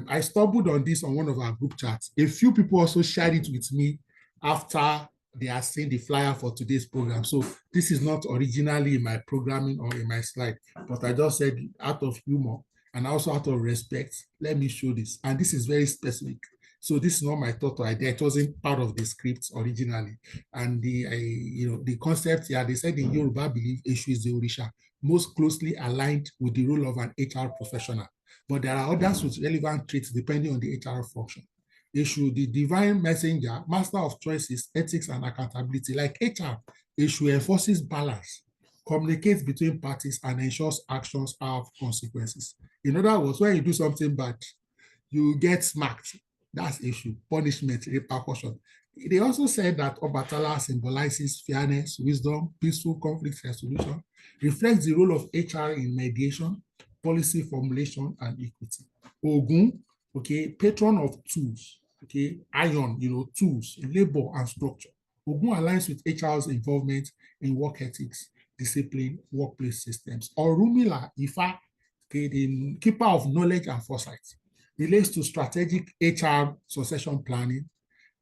I stumbled on this on one of our group chats. A few people also shared it with me after they are seeing the flyer for today's program. So this is not originally in my programming or in my slide, but I just said out of humor and also out of respect, let me show this. And this is very specific. So this is not my thought or idea. It wasn't part of the script originally. And the concept here, they said in Yoruba belief, Eshu is the Orisha, most closely aligned with the role of an HR professional. But there are others with relevant traits depending on the HR function. Eshu, the divine messenger, master of choices, ethics, and accountability. Like HR, Eshu enforces balance, communicates between parties, and ensures actions have consequences. In other words, when you do something bad, you get smacked. That's Eshu, punishment, repercussion. They also said that Obatala symbolizes fairness, wisdom, peaceful conflict resolution, reflects the role of HR in mediation, policy formulation, and equity. Ogun, okay, patron of tools, okay, iron, tools, labor, and structure. Ogun aligns with HR's involvement in work ethics, discipline, workplace systems. Orunmila Ifa, okay, the keeper of knowledge and foresight, relates to strategic HR succession planning,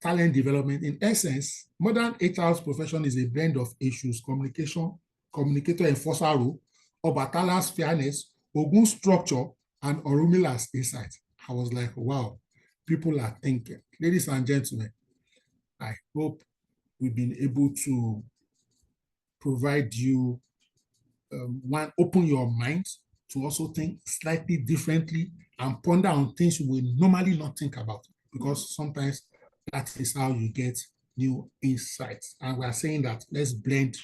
talent development. In essence, modern HR's profession is a blend of issues, communication, communicator enforcer role, Obatala's fairness, Ogun's structure, and Orumila's insight. I was like, wow, people are thinking. Ladies and gentlemen, I hope we've been able to provide you open your mind to also think slightly differently and ponder on things you will normally not think about, because sometimes that is how you get new insights. And we are saying that let's blend.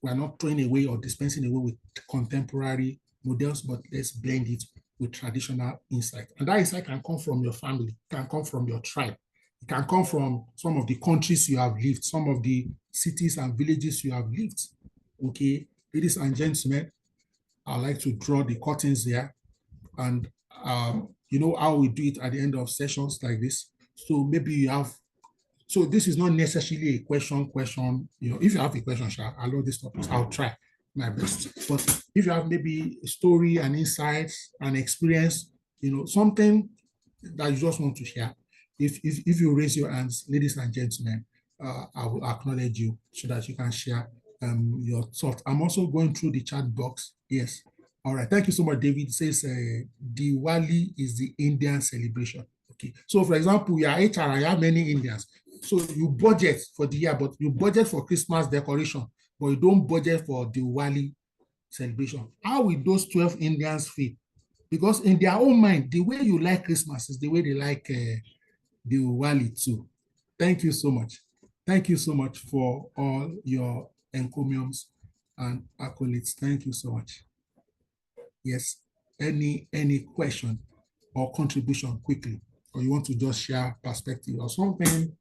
We are not throwing away or dispensing away with contemporary models, but let's blend it with traditional insight. And that insight can come from your family, can come from your tribe, it can come from some of the countries you have lived, some of the cities and villages you have lived. Okay, ladies and gentlemen, I like to draw the curtains there. And you know how we do it at the end of sessions like this. So maybe you have, so this is not necessarily a question, if you have a question, I love this topic, I'll try my best. But if you have maybe a story, an insight, an experience, something that you just want to share, if you raise your hands, ladies and gentlemen, I will acknowledge you so that you can share your thoughts. I'm also going through the chat box. Yes. All right. Thank you so much, David. It says Diwali is the Indian celebration. Okay. So, for example, you are HR, I have many Indians. So you budget for the year, but you budget for Christmas decoration, but you don't budget for Diwali celebration. How will those 12 Indians feel? Because in their own mind, the way you like Christmas is the way they like Diwali too. Thank you so much. Thank you so much for all your encomiums and accolades. Thank you so much. Yes, any question or contribution quickly, or you want to just share perspective or something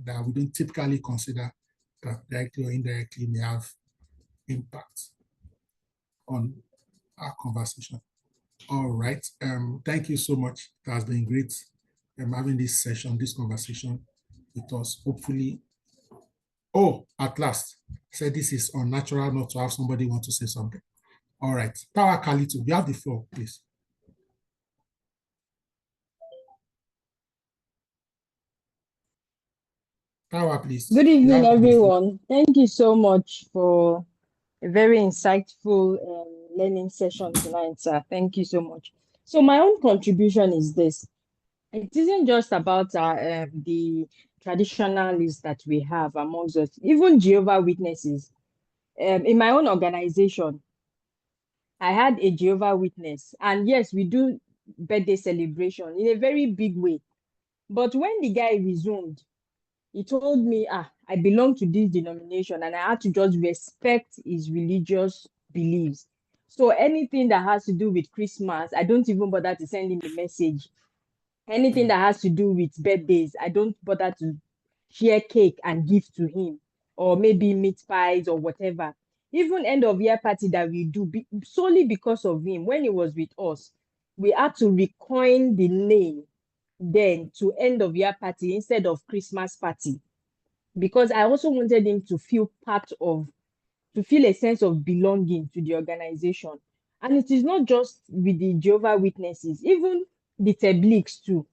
that we don't typically consider that directly or indirectly may have impact on our conversation. All right. Thank you so much. It has been great having this session, this conversation with us. Hopefully, oh, at last, said this is unnatural not to have somebody want to say something. All right. Power Kalito, you have the floor, please. Power, please. Good evening, everyone. Thank you so much for a very insightful learning session tonight, sir. Thank you so much. So my own contribution is this. It isn't just about the traditionalists that we have amongst us, even Jehovah Witnesses. In my own organization, I had a Jehovah Witness, and yes, we do birthday celebration in a very big way. But when the guy resumed, he told me, I belong to this denomination and I had to just respect his religious beliefs. So anything that has to do with Christmas, I don't even bother to send him a message. Anything that has to do with birthdays, I don't bother to share cake and give to him, or maybe meat pies or whatever. Even end of year party that we do, solely because of him, when he was with us, we had to recoin the name then to end of year party instead of Christmas party, because I also wanted him to feel to feel a sense of belonging to the organization. And it is not just with the Jehovah Witnesses, even the Tabligs too.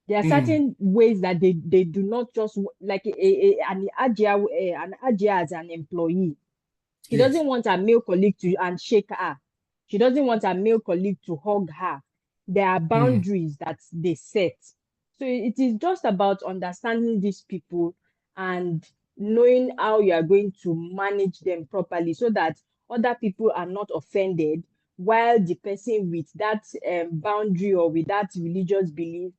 There are certain ways that they do not just like an Ajia as an employee. She doesn't want her male colleague to and shake her. She doesn't want her male colleague to hug her. There are boundaries that they set. So it is just about understanding these people and knowing how you are going to manage them properly so that other people are not offended, while the person with that boundary or with that religious belief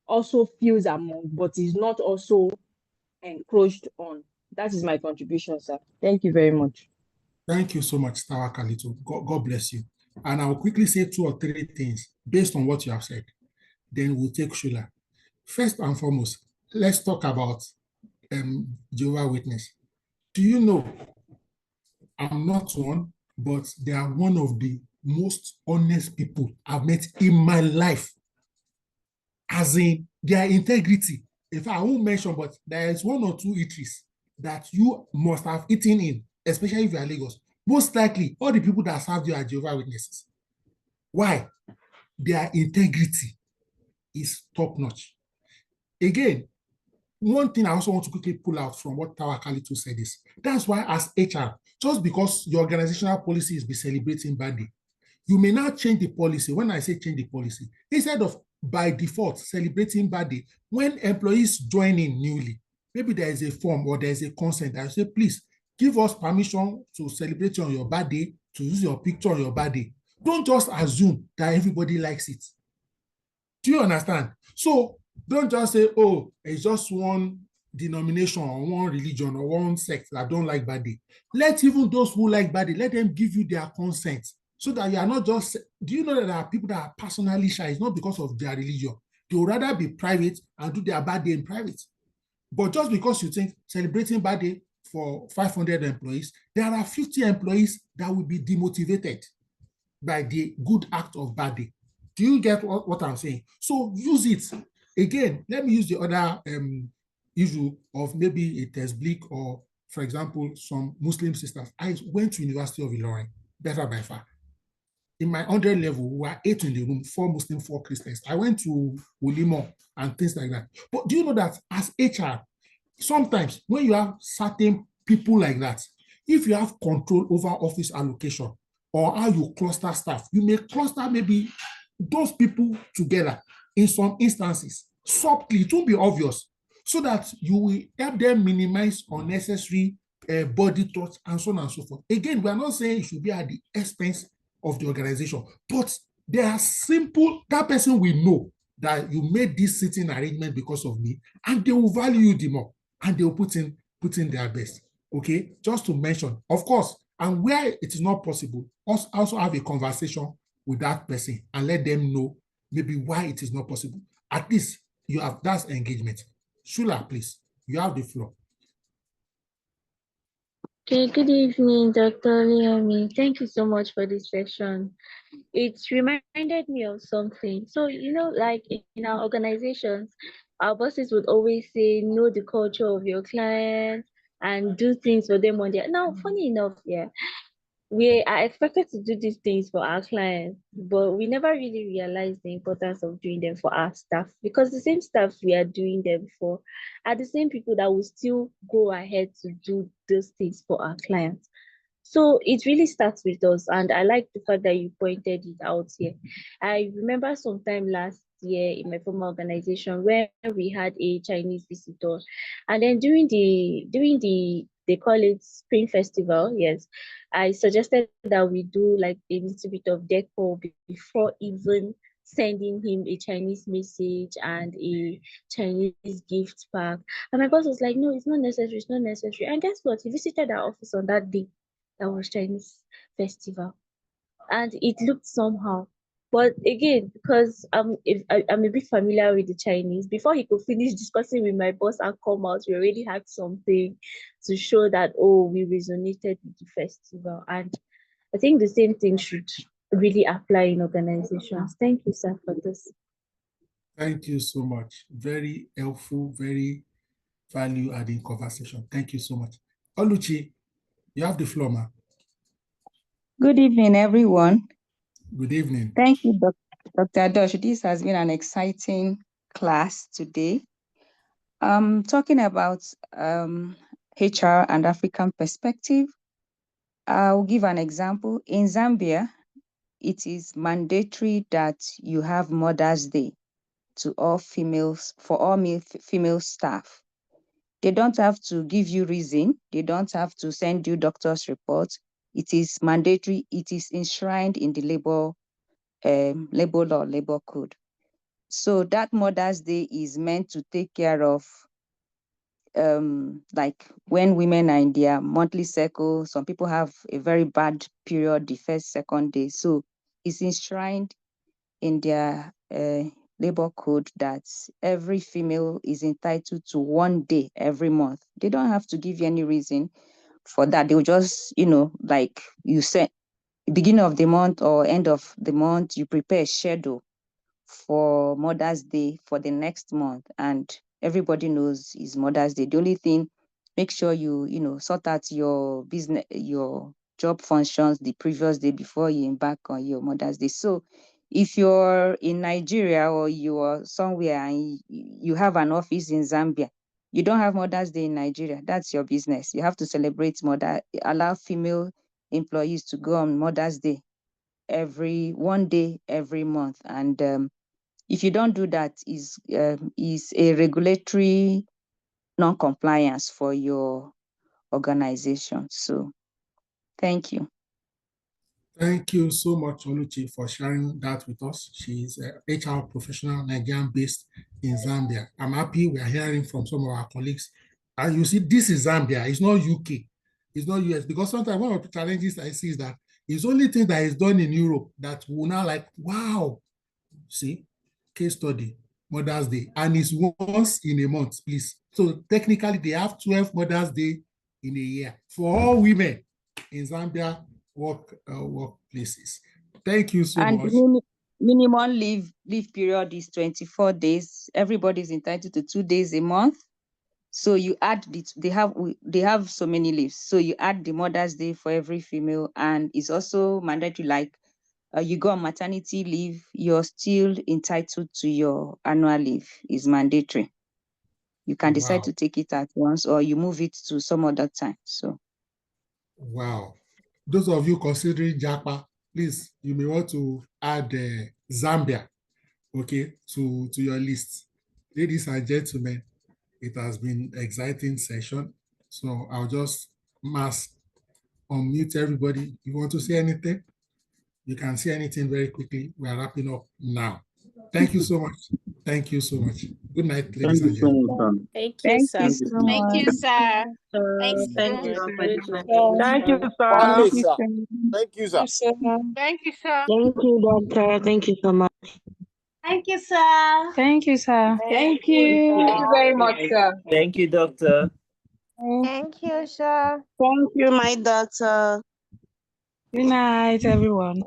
also feels among, but is not also encroached on. That is my contribution, sir. Thank you very much. Thank you so much, Tawa Kalito. God bless you. And I'll quickly say 2 or 3 things based on what you have said. Then we'll take Shula. First and foremost, let's talk about Jehovah Witness. Do you know, I'm not one, but they are one of the most honest people I've met in my life. As in their integrity. In fact, I won't mention, but there is 1 or 2 eateries that you must have eaten in, especially if you are Lagos. Most likely, all the people that serve you are Jehovah Witnesses. Why? Their integrity is top-notch. Again, one thing I also want to quickly pull out from what Tawa Kalito said is, that's why as HR, just because your organizational policy is be celebrating birthday, you may not change the policy. When I say change the policy, instead of by default celebrating birthday, when employees join in newly, maybe there is a form or there is a consent. I say, please give us permission to celebrate on your birthday, to use your picture on your birthday. Don't just assume that everybody likes it. Do you understand? So don't just say, oh, it's just one denomination or one religion or one sect that don't like birthday. Let even those who like birthday, let them give you their consent so that you are not just, do you know that there are people that are personally shy? It's not because of their religion. They would rather be private and do their birthday in private. But just because you think celebrating birthday for 500 employees, there are 50 employees that will be demotivated by the good act of birthday. Do you get what I'm saying? So use it. Again, let me use the other issue of maybe a Tasbligh or, for example, some Muslim sisters. I went to University of Ilorin, better by far. In my 100 level, we were 8 in the room, 4 Muslim, 4 Christians. I went to Ulimo and things like that. But do you know that as HR, sometimes when you have certain people like that, if you have control over office allocation or how you cluster staff, you may cluster maybe those people together in some instances, subtly, it won't be obvious, so that you will help them minimize unnecessary body thoughts and so on and so forth. Again, we are not saying it should be at the expense of the organization, but they are simple, that person will know that you made this sitting arrangement because of me, and they will value you the more, and they will put in their best. Okay, just to mention, of course, and where it is not possible, also have a conversation with that person and let them know maybe why it is not possible. At least you have, that's engagement. Shula, please, you have the floor. Okay, good evening, Dr. Liami. Thank you so much for this session. it reminded me of something. So, like in our organizations, our bosses would always say, know the culture of your clients and do things for them on their. Now, funny enough, yeah, we are expected to do these things for our clients, but we never really realize the importance of doing them for our staff, because the same staff we are doing them for are the same people that will still go ahead to do those things for our clients. So it really starts with us, and I like the fact that you pointed it out here. I remember sometime last year in my former organization where we had a Chinese visitor, and then during the they call it Spring Festival, yes, I suggested that we do like a little bit of decor before even sending him a Chinese message and a Chinese gift pack. And my boss was like, no, it's not necessary, it's not necessary. And guess what? He visited our office on that day that was Chinese festival, and it looked somehow. But again, because I'm a bit familiar with the Chinese, before he could finish discussing with my boss and come out, we already had something to show that, oh, we resonated with the festival. And I think the same thing should really apply in organizations. Thank you, sir, for this. Thank you so much. Very helpful, very value-adding conversation. Thank you so much. Oluchi, you have the floor, ma. Good evening, everyone. Good evening. Thank you, Dr. Adosh. This has been an exciting class today. Talking about HR and African perspective, I'll give an example. In Zambia, it is mandatory that you have Mother's Day to all females, for all female staff. They don't have to give you reason. They don't have to send you doctor's report. It is mandatory. It is enshrined in the labor law, labor code. So that Mother's Day is meant to take care of like when women are in their monthly cycle. Some people have a very bad period, the first, second day. So it's enshrined in their labor code that every female is entitled to 1 day every month. They don't have to give you any reason for that. They'll just, like you said, beginning of the month or end of the month, you prepare a schedule for Mother's Day for the next month, and everybody knows it's Mother's Day. The only thing, make sure you sort out your business, your job functions the previous day before you embark on your Mother's Day. So if you're in Nigeria or you are somewhere and you have an office in Zambia, you don't have Mother's Day in Nigeria, that's your business. You have to celebrate allow female employees to go on Mother's Day every 1 day every month. And if you don't do that, is a regulatory non-compliance for your organization. So thank you. Thank you so much, Oluchi, for sharing that with us. She's an HR professional, Nigerian based in Zambia. I'm happy we are hearing from some of our colleagues. And you see, this is Zambia, it's not UK, it's not US, because sometimes one of the challenges I see is that it's only thing that is done in Europe that will now like, wow, see, case study, Mother's Day, and it's once in a month, please. So technically, they have 12 Mother's Day in a year for all women in Zambia workplaces. Thank you so much. And minimum leave period is 24 days. Everybody's entitled to 2 days a month. So you add they have so many leaves. So you add the Mother's Day for every female, and it's also mandatory. Like you go on maternity leave, you're still entitled to your annual leave. It's mandatory. You can decide to take it at once, or you move it to some other time. So, wow. Those of you considering Japa, please, you may want to add Zambia, okay, to your list. Ladies and gentlemen, it has been an exciting session. So I'll just unmute everybody. If you want to say anything, you can say anything very quickly. We are wrapping up now. Thank you so much. Thank you so much. Good night, ladies and gentlemen. Thank you, sir. Thank you, sir. Thank you, sir. Thank you, sir. Thank you, sir. Thank you, sir. Thank you, doctor. Thank you so much. Thank you, sir. Thank you, sir. Thank you. Thank you very much, sir. Thank you, doctor. Thank you, sir. Thank you, my doctor. Good night, everyone.